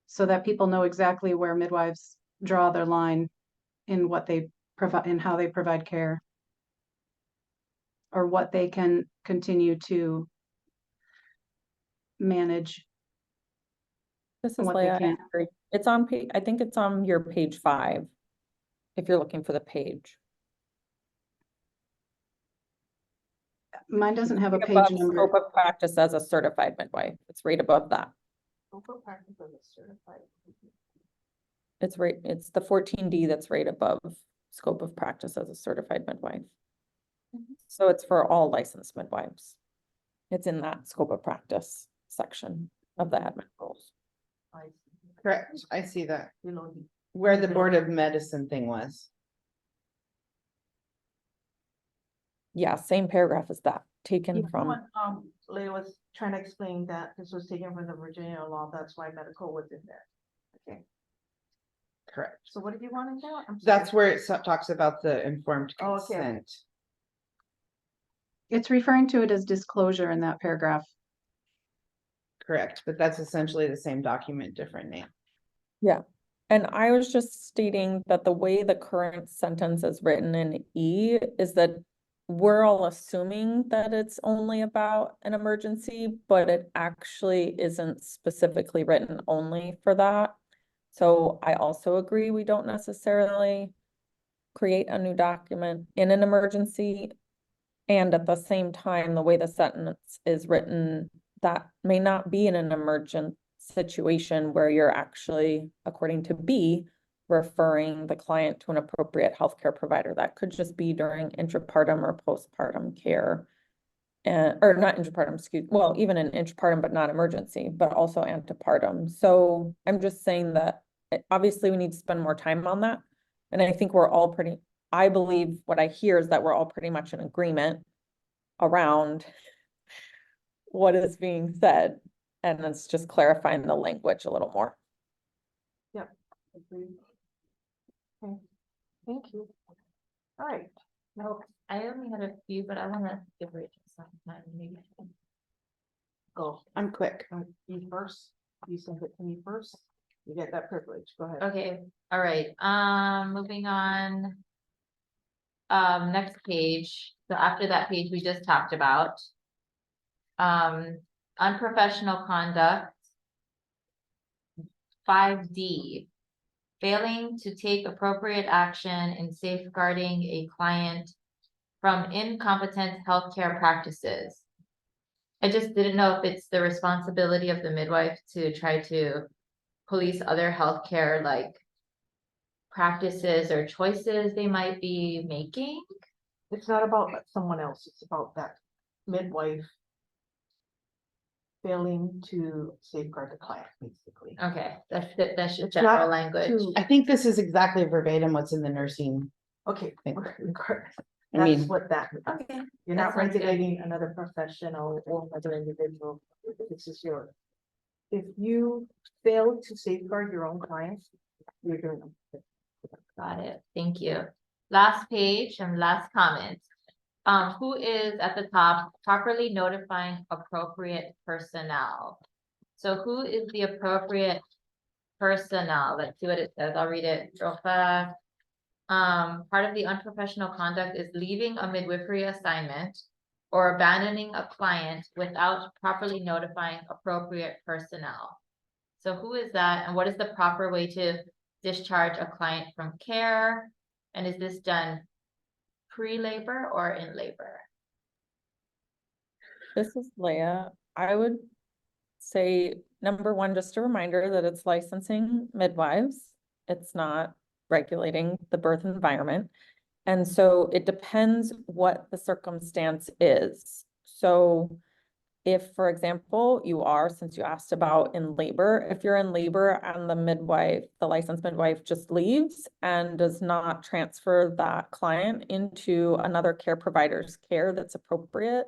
so that people know exactly where midwives draw their line in what they provide, in how they provide care, or what they can continue to manage. This is and what they Leah. I can't. agree. It's on page, I think it's on your page 5, if you're looking for the page. Mine doesn't have a Right page above number. Scope of practice as a certified midwife. It's right above that. It's right, it's the 14D that's right above scope of practice as a certified midwife. So it's for all licensed midwives. It's in that scope of practice section of the admin rules. Correct, I see that. Where the Board of Medicine thing was. Yeah, same paragraph as that, taken from, Leah was trying to explain that this was taken from the Virginia law, that's why medical was in there. Okay, Correct. so what did you want in there? I'm sorry. That's where it talks about the informed Oh, okay. consent. It's referring to it as disclosure in that paragraph. Correct, but that's essentially the same document, different name. yeah. And I was just stating that the way the current sentence is written in E is that we're all assuming that it's only about an emergency, but it actually isn't specifically written only for that. So I also agree we don't necessarily create a new document in an emergency. And at the same time, the way the sentence is written, that may not be in an emergent situation where you're actually, according to B, referring the client to an appropriate healthcare provider. That could just be during intrapartum or postpartum care. Or not intrapartum, well, even in intrapartum, but not emergency, but also antepartum. So I'm just saying that obviously we need to spend more time on that. And I think we're all I believe what I hear is that we're all pretty much in agreement around what is being said. And it's just clarifying the language a little more. Yep. Agreed. Okay, thank you. All right, No, I only had a few, but I wanna give Rachel some time, maybe. go. I'm quick. You first, you send it to me first, you get that privilege, go ahead. Okay, all right, moving on. Next page, so after that page we just talked about. Unprofessional conduct. 5D, failing to take appropriate action in safeguarding a client from incompetent healthcare practices. I just didn't know if it's the responsibility of the midwife to try to police other healthcare like practices or choices they might be making. It's not about someone else, it's about that midwife failing to safeguard the client, basically. Okay, that's It's general not language. to- I think this is exactly verbatim what's in the nursing. Okay, Thing. regardless, I that's mean- what that, Okay. you're that not sounds good. regulating another professional or another individual, this is your. If you fail to safeguard your own clients, you're doing it. Got it, thank you. Last page and last comment. Who is at the top properly notifying appropriate personnel? So who is the appropriate personnel? Let's see what it says. I'll read it real fast. Part of the unprofessional conduct is leaving a midwifery assignment or abandoning a client without properly notifying appropriate personnel. So who is that and what is the proper way to discharge a client from care? And is this done pre-labor or in labor? This is Leah. I would say, number one, just a reminder that it's licensing midwives. It's not regulating the birth environment. And so it depends what the circumstance is. So if, for example, you are, since you asked about in labor, if you're in labor and the midwife, the licensed midwife just leaves and does not transfer that client into another care provider's care that's appropriate,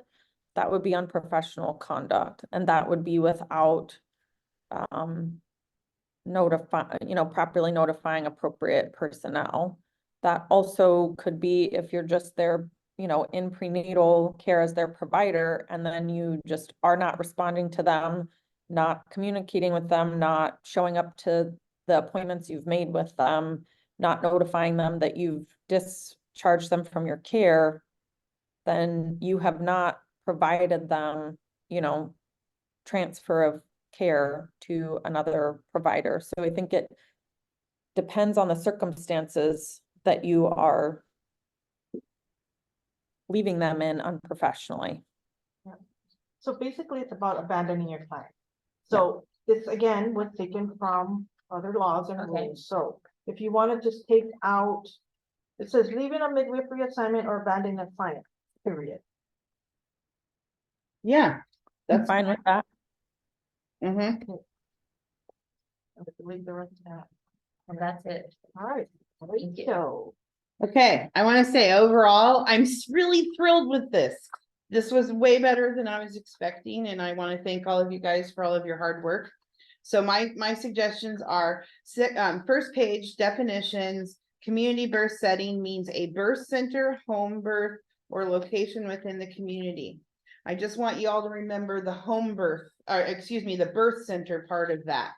that would be unprofessional conduct. And that would be without properly notifying appropriate personnel. That also could be if you're just there, you know, in prenatal care as their provider, and then you just are not responding to them, not communicating with them, not showing up to the appointments you've made with them, not notifying them that you've discharged them from your care, then you have not provided them, you know, transfer of care to another provider. So I think it depends on the circumstances that you are leaving them in unprofessionally. So basically, it's about abandoning your client. So this again was taken from other laws and rules. So if you want to just take out, it says leaving a midwifery assignment or abandoning a client, period. Yeah, That's fine with that. Mm-hmm. Leave the rest of that. And that's it. All right. Thank you. So Okay, I want to say overall, I'm really thrilled with this. This was way better than I was expecting, and I want to thank all of you guys for all of your hard work. So my suggestions are first page definitions. Community birth setting means a birth center, home birth, or location within the community. I just want you all to remember the home birth, or excuse me, the birth center part of that.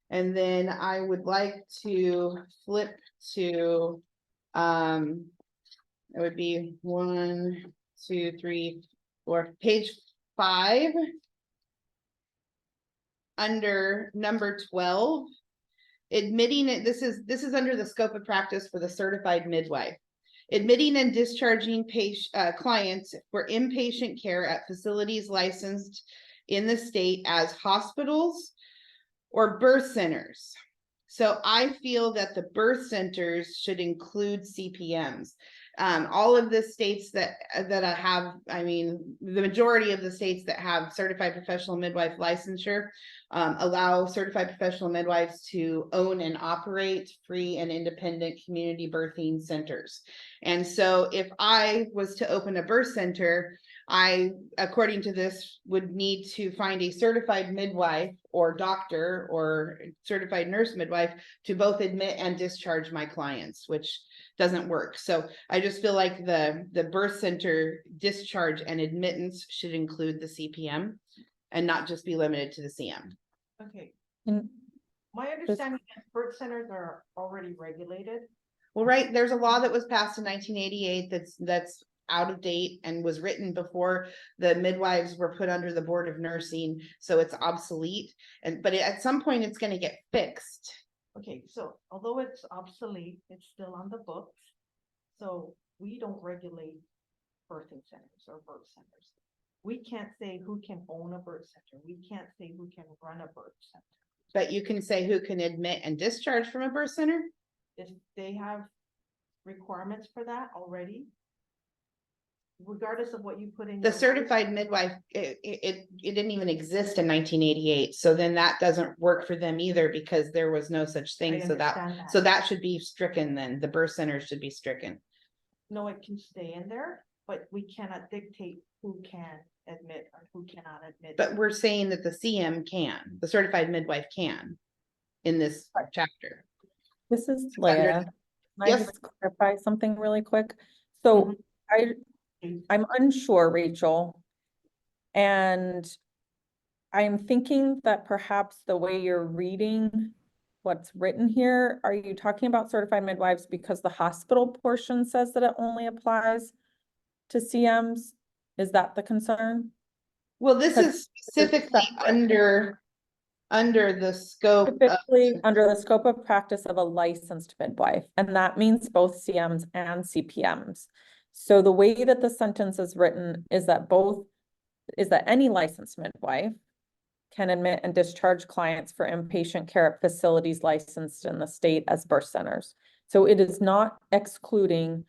And then I would like to flip to it would be 1, 2, 3, 4, page 5. Under number 12, admitting it, this is under the scope of practice for the certified midwife. Admitting and discharging clients for inpatient care at facilities licensed in the state as hospitals or birth centers. So I feel that the birth centers should include CPMs. All of the states that have, I mean, the majority of the states that have certified professional midwife licensure allow certified professional midwives to own and operate free and independent community birthing centers. And so if I was to open a birth center, I, according to this, would need to find a certified midwife or doctor or certified nurse midwife to both admit and discharge my clients, which doesn't work. So I just feel like the birth center discharge and admittance should include the CPM and not just be limited to the CM. okay. And My understanding is birth centers are already regulated. Well, right, there's a law that was passed in 1988 that's out of date and was written before the midwives were put under the Board of Nursing, so it's obsolete. But at some point it's going to get fixed. Okay, so although it's obsolete, it's still on the books. So we don't regulate birthing centers or birth centers. We can't say who can own a birth center. We can't say who can run a birth center. But you can say who can admit and discharge from a birth center? If they have requirements for that already, regardless of what you put in. The certified midwife, it didn't even exist in 1988. So then that doesn't work for them either because there was no such thing. So that should be stricken then. The birth center should be stricken. No, it can stay in there, but we cannot dictate who can admit or who cannot admit. But we're saying that the CM can, the certified midwife can in this chapter. This is Leah. Can I Yes. just clarify something really quick? So I'm unsure, Rachel. And I'm thinking that perhaps the way you're reading what's written here, are you talking about certified midwives because the hospital portion says that it only applies to CMs? Is that the concern? Well, this is specifically under the scope. Typically under the scope of practice of a licensed midwife, and that means both CMs and CPMs. So the way that the sentence is written is that any licensed midwife can admit and discharge clients for inpatient care at facilities licensed in the state as birth centers. So it is not excluding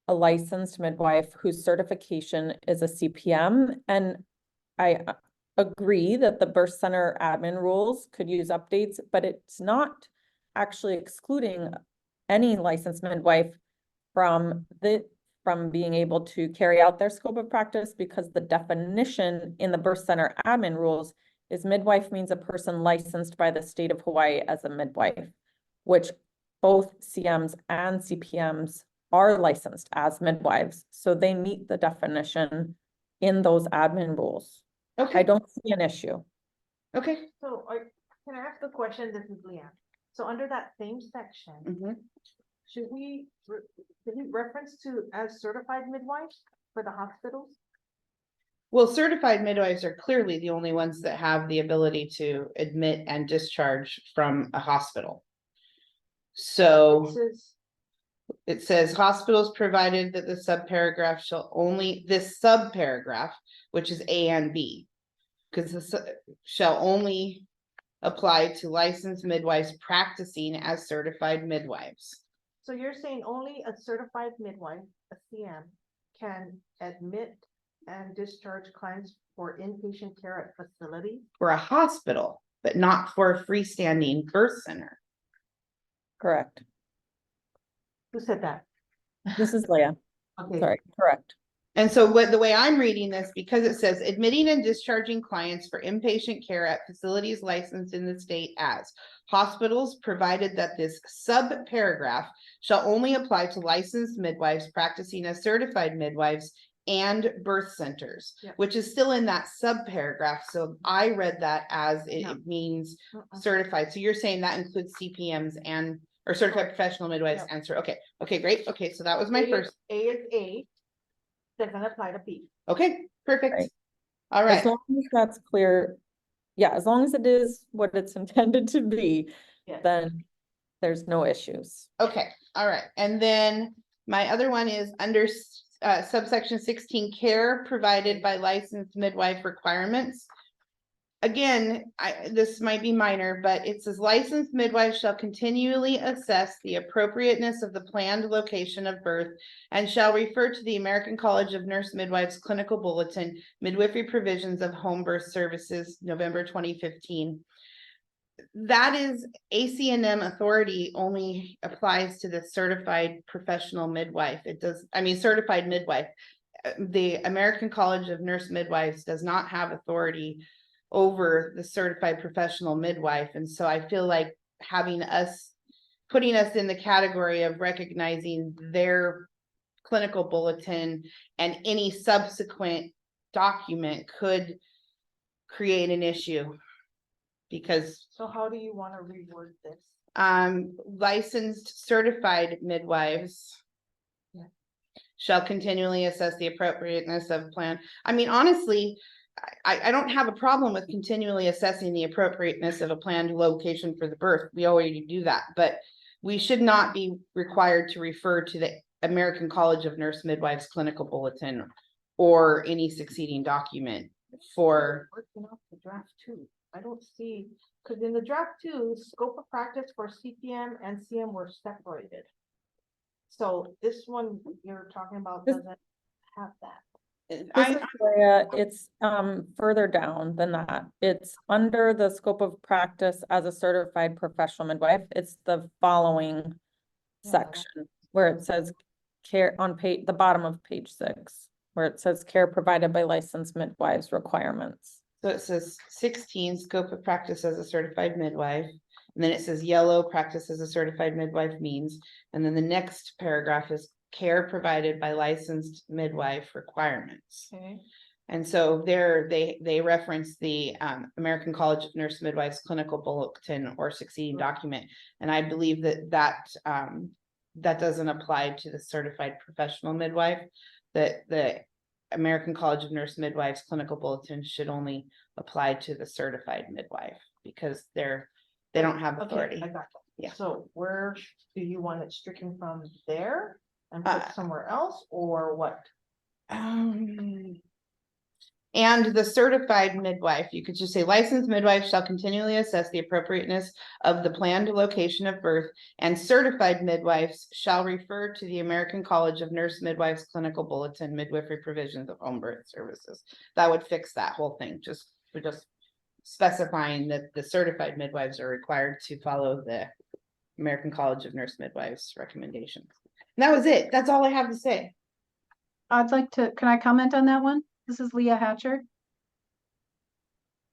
a licensed midwife whose certification is a CPM. And I agree that the birth center admin rules could use updates, but it's not actually excluding any licensed midwife from being able to carry out their scope of practice, because the definition in the birth center admin rules is midwife means a person licensed by the state of Hawaii as a midwife, which both CMs and CPMs are licensed as midwives, so they meet the definition in those admin rules. I Okay, don't see an issue. okay. So can I ask a question? This is Leanne. So under that same section, Mhm. should we reference to as certified midwives for the hospitals? Well, certified midwives are clearly the only ones that have the ability to admit and discharge from a hospital. So This is, it says hospitals provided that the subparagraph shall only, this subparagraph, which is A and B, because this shall only apply to licensed midwives practicing as certified midwives. so you're saying only a certified midwife, a CM, can admit and discharge clients for inpatient care at facilities? For a hospital, but not for a freestanding birth center. Correct. Who said that? This is Leah. Okay. Sorry, correct. And so the way I'm reading this, because it says admitting and discharging clients for inpatient care at facilities licensed in the state as hospitals, provided that this sub-paragraph shall only apply to licensed midwives practicing as certified midwives and birth centers, Yep. which is still in that sub-paragraph. So I read that as it No. means Uh-uh. certified. So you're saying that includes CPMs and, or certified professional midwives Yep. and, okay, great. Okay, so that was my A is- first. A is A, doesn't apply to B. Okay, perfect. Right. All As right, long as that's clear, yeah, as long as it is what it's intended to be, Yes. then there's no issues. okay, all right. And then my other one is under subsection 16, care provided by licensed midwife requirements. Again, this might be minor, but it says licensed midwives shall continually assess the appropriateness of the planned location of birth and shall refer to the American College of Nurse Midwives Clinical Bulletin, Midwifery Provisions of Home Birth Services, November 2015. That is ACNM authority only applies to the certified professional midwife. It does, I mean, certified midwife. The American College of Nurse Midwives does not have authority over the certified professional midwife. And so I feel like putting us in the category of recognizing their clinical bulletin and any subsequent document could create an issue. Because So how do you want to reword this? licensed certified midwives Yeah. shall continually assess the appropriateness of plan. I mean, honestly, I don't have a problem with continually assessing the appropriateness of a planned location for the birth. We already do that, but we should not be required to refer to the American College of Nurse Midwives Clinical Bulletin or any succeeding document for. Working off the draft two. I don't see, because in the draft two, scope of practice for CPM and CM were separated. So this one you're talking about This- doesn't have that. This is where it's further down than that. It's under the scope of practice as a certified professional midwife. It's the following section where it says care on page, the bottom of page 6, where it says care provided by licensed midwives requirements. So it says 16, scope of practice as a certified midwife. And then it says yellow, practice as a certified midwife means. And then the next paragraph is care provided by licensed midwife requirements. Okay. And so there they reference the American College of Nurse Midwives Clinical Bulletin or succeeding document. And I believe that doesn't apply to the certified professional midwife. That the American College of Nurse Midwives Clinical Bulletin should only apply to the certified midwife because they don't have authority. Okay, I got that. Yeah. So where do you want it stricken from there and put somewhere else or what? And the certified midwife, you could just say licensed midwife shall continually assess the appropriateness of the planned location of birth, and certified midwives shall refer to the American College of Nurse Midwives Clinical Bulletin, Midwifery Provisions of Home Birth Services. That would fix that whole thing. We're just specifying that the certified midwives are required to follow the American College of Nurse Midwives recommendations. And that was it. That's all I have to say. Can I comment on that one? This is Leah Hatcher.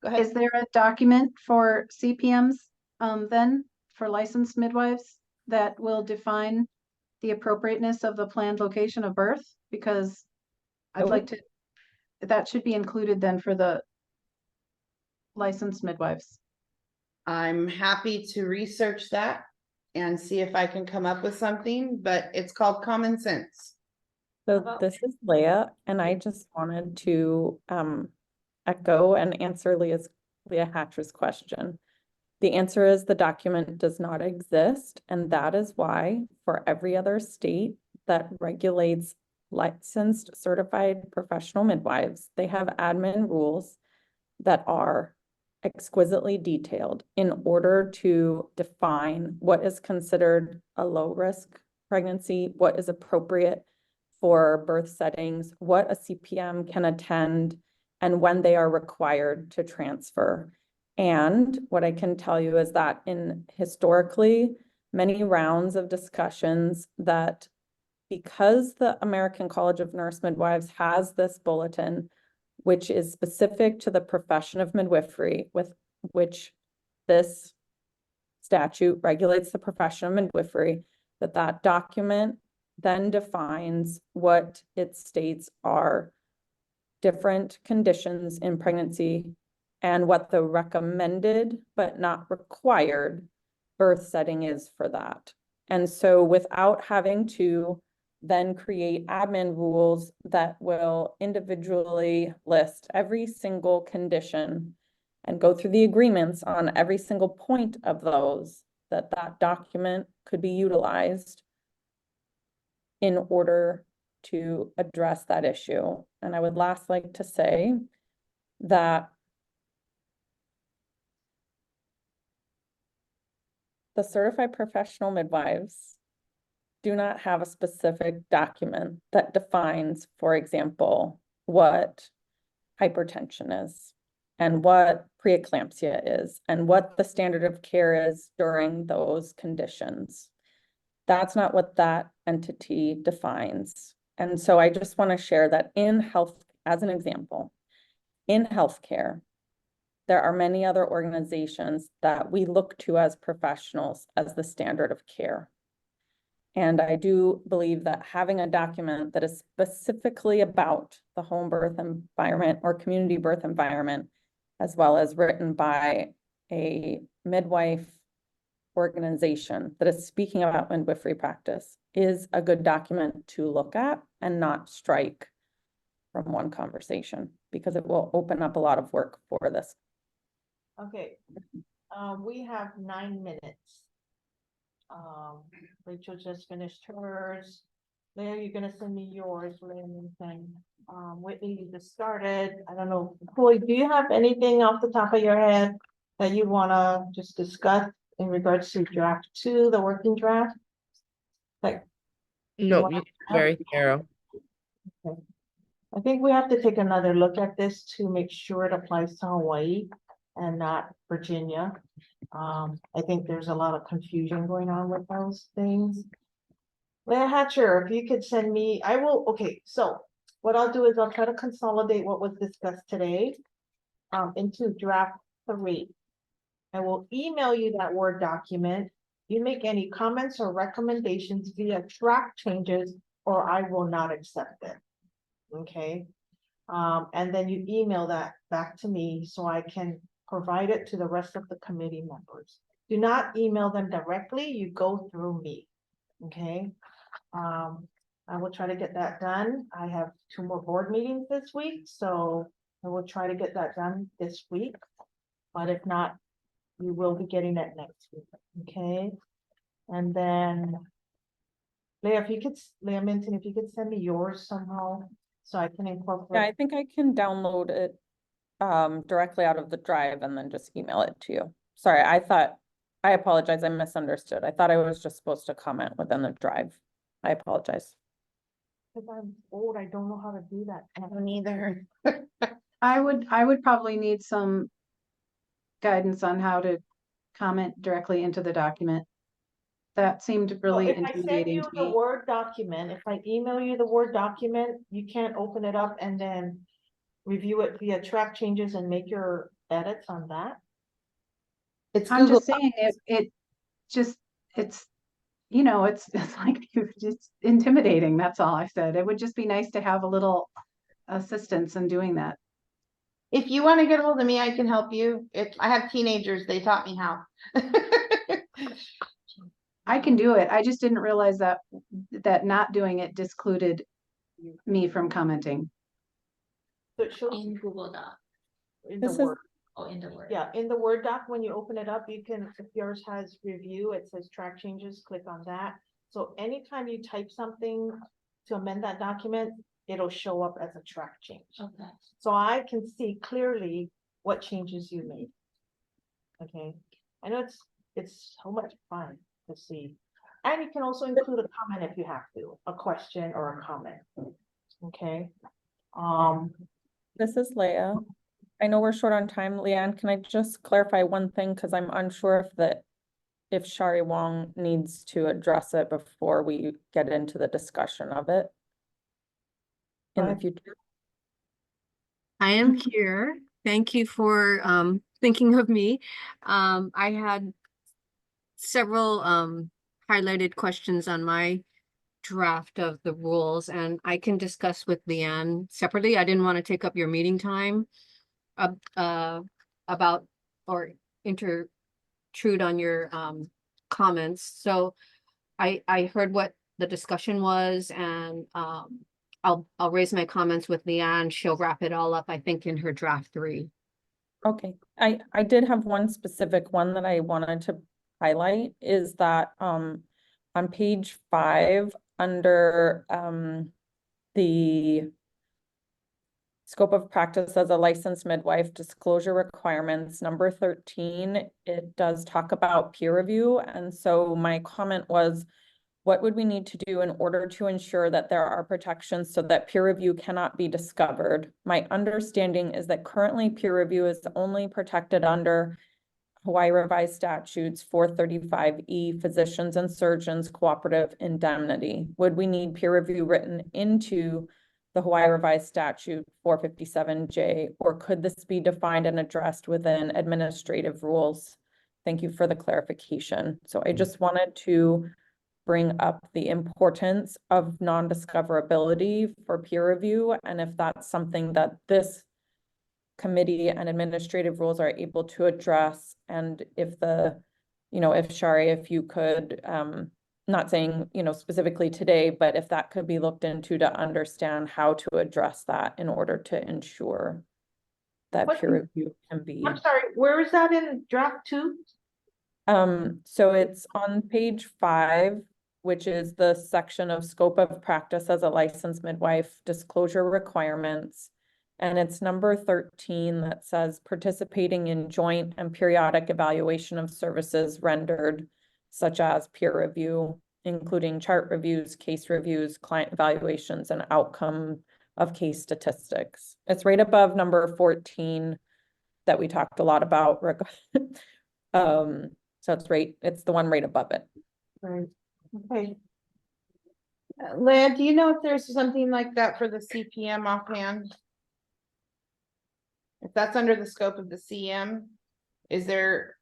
Go ahead. Is there a document for CPMs then for licensed midwives that will define the appropriateness of the planned location of birth? Because I'd Oh. like to, that should be included then for the licensed midwives. I'm happy to research that and see if I can come up with something, but it's called common sense. So this is Leah, and I just wanted to echo and answer Leah Hatcher's question. The answer is the document does not exist, and that is why for every other state that regulates licensed certified professional midwives, they have admin rules that are exquisitely detailed in order to define what is considered a low risk pregnancy, what is appropriate for birth settings, what a CPM can attend, and when they are required to transfer. And what I can tell you is that in historically many rounds of discussions, that because the American College of Nurse Midwives has this bulletin, which is specific to the profession of midwifery, with which this statute regulates the profession of midwifery, that document then defines what it states are different conditions in pregnancy and what the recommended but not required birth setting is for that. And so without having to then create admin rules that will individually list every single condition and go through the agreements on every single point of those, that document could be utilized in order to address that issue. And I would last like to say that the certified professional midwives do not have a specific document that defines, for example, what hypertension is and what preeclampsia is and what the standard of care is during those conditions. That's not what that entity defines. And so I just want to share that in health, as an example, in healthcare, there are many other organizations that we look to as professionals as the standard of care. And I do believe that having a document that is specifically about the home birth environment or community birth environment, as well as written by a midwife organization that is speaking about midwifery practice, is a good document to look at and not strike from one conversation, because it will open up a lot of work for this. Okay, we have 9 minutes. Rachel just finished hers. Leah, you're gonna send me yours, Whitney, you just started. I don't know, Chloe, do you have anything off the top of your head that you wanna just discuss in regards to draft 2, the working draft? Like, No, you very thorough. okay. I think we have to take another look at this to make sure it applies to Hawaii and not Virginia. I think there's a lot of confusion going on with those things. Leah Hatcher, if you could send me, I will, okay, so what I'll do is I'll try to consolidate what was discussed today into draft 3. I will email you that Word document. You make any comments or recommendations via track changes, or I will not accept it. Okay. And then you email that back to me so I can provide it to the rest of the committee members. Do not email them directly, you go through me, okay? I will try to get that done. I have 2 more board meetings this week, so I will try to get that done this week. But if not, you will be getting it next week, okay? And then, Leah, Leah Minton, if you could send me yours somehow, so I can incorporate. Yeah, I think I can download it directly out of the drive and then just email it to you. Sorry, I apologize, I misunderstood. I thought I was just supposed to comment within the drive. I apologize. Because I'm old, I don't know how to do that. I don't either. I would probably need some guidance on how to comment directly into the document. That seemed really If I send intimidating you to the me. Word document, if I email you the Word document, you can't open it up and then review it via track changes and make your edits on that? It's I'm Google. just saying it's you know, it's like, it's intimidating. That's all I said. It would just be nice to have a little assistance in doing that. If you want to get a hold of me, I can help you. If I have teenagers, they taught me how. I can do it. I just didn't realize that not doing it discluded me from commenting. So it shows In Google Doc. in the This is- Word. Oh, in the Word. Yeah, in the Word doc, when you open it up, you can, if yours has review, it says track changes, click on that. So anytime you type something to amend that document, it'll show up as a track change. Okay. So I can see clearly what changes you made. Okay, I know it's so much fun to see. And you can also include a comment if you have to, a question or a comment. Okay. This is Leah. I know we're short on time. Leanne, can I just clarify one thing? Because I'm unsure if Shari Wong needs to address it before we get into the discussion of it in the future. I am here. Thank you for thinking of me. I had several highlighted questions on my draft of the rules, and I can discuss with Leanne separately. I didn't want to take up your meeting time about or intrude on your comments. So I heard what the discussion was, and I'll raise my comments with Leanne. She'll wrap it all up, I think, in her draft 3. Okay, I did have one specific one that I wanted to highlight is that on page 5 under the scope of practice as a licensed midwife disclosure requirements, number 13, it does talk about peer review. And so my comment was, what would we need to do in order to ensure that there are protections so that peer review cannot be discovered? My understanding is that currently peer review is only protected under Hawaii Revised Statutes 435E, physicians and surgeons cooperative indemnity. Would we need peer review written into the Hawaii Revised Statute 457J, or could this be defined and addressed within administrative rules? Thank you for the clarification. So I just wanted to bring up the importance of non-discoverability for peer review, and if that's something that this committee and administrative rules are able to address, and if if Shari, if you could, not saying, specifically today, but if that could be looked into to understand how to address that in order to ensure that peer review can be. I'm sorry, where is that in draft 2? So it's on page 5, which is the section of scope of practice as a licensed midwife disclosure requirements. And it's number 13 that says participating in joint and periodic evaluation of services rendered, such as peer review, including chart reviews, case reviews, client evaluations, and outcome of case statistics. It's right above number 14 that we talked a lot about. So it's the one right above it. Right, okay. Leah, do you know if there's something like that for the CPM offhand? If that's under the scope of the CM, is there?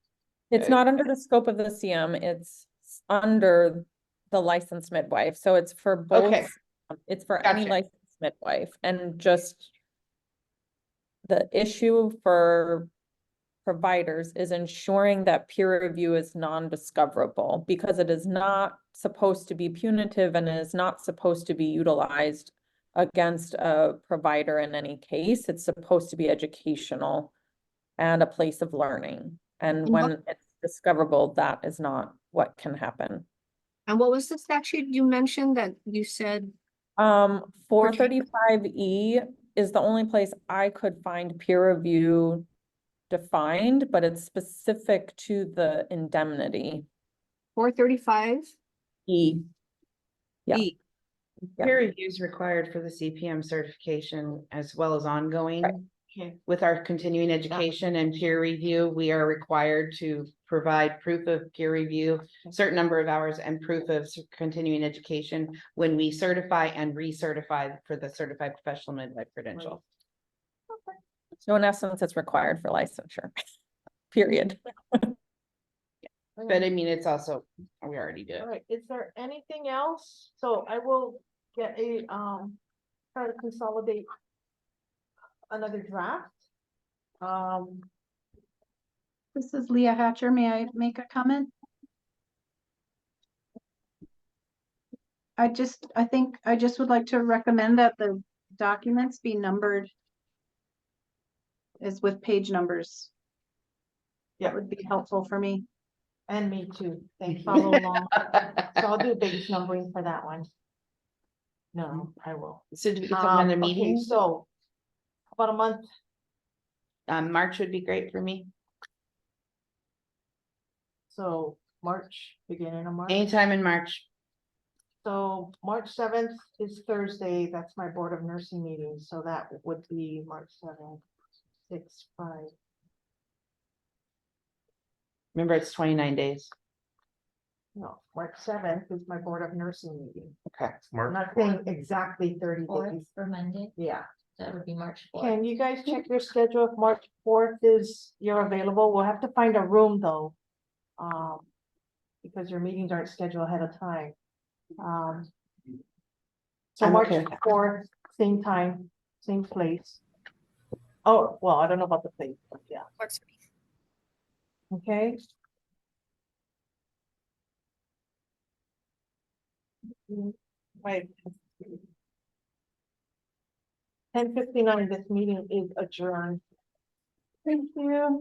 It's not under the scope of the CM, it's under the licensed midwife. So it's for both. Okay. It's for any Gotcha. licensed midwife, and just the issue for providers is ensuring that peer review is non-discoverable, because it is not supposed to be punitive and it is not supposed to be utilized against a provider in any case. It's supposed to be educational and a place of learning. And when it's discoverable, that is not what can happen. And what was the statute you mentioned that you said? 435E is the only place I could find peer review defined, but it's specific to the indemnity. 435? E. Yeah. E. Peer review is required for the CPM certification as well as ongoing. Okay. With our continuing education and peer review, we are required to provide proof of peer review, certain number of hours, and proof of continuing education when we certify and recertify for the certified professional midwife credential. So in essence, it's required for licensure, period. But I mean, it's also We already did. All right, is there anything else? So I will get a, try to consolidate another draft. This is Leah Hatcher. May I make a comment? I think I just would like to recommend that the documents be numbered as with page numbers. Yeah. That would be helpful for me. And me too. Thanks, follow along. So I'll do base numbering for that one. No, I will. So do we have another Okay, meeting? so about a month, March would be great for me. so March, beginning of March. Anytime in March. So March 7th is Thursday. That's my Board of Nursing meeting. So that would be March 7th, 6, 5. Remember, it's 29 days. No, March 7th is my Board of Nursing meeting. Okay. I'm not saying exactly 30 Fourth days. for Monday, Yeah. that would be March fourth. Can you guys check your schedule if March 4th is, you're available? We'll have to find a room though. Because your meetings aren't scheduled ahead of time. So I'm March okay with that. 4th, same time, same place. Oh, well, I don't know about the place, but yeah. Works for me. Okay. Right. 10:59, this meeting is adjourned. Thank you.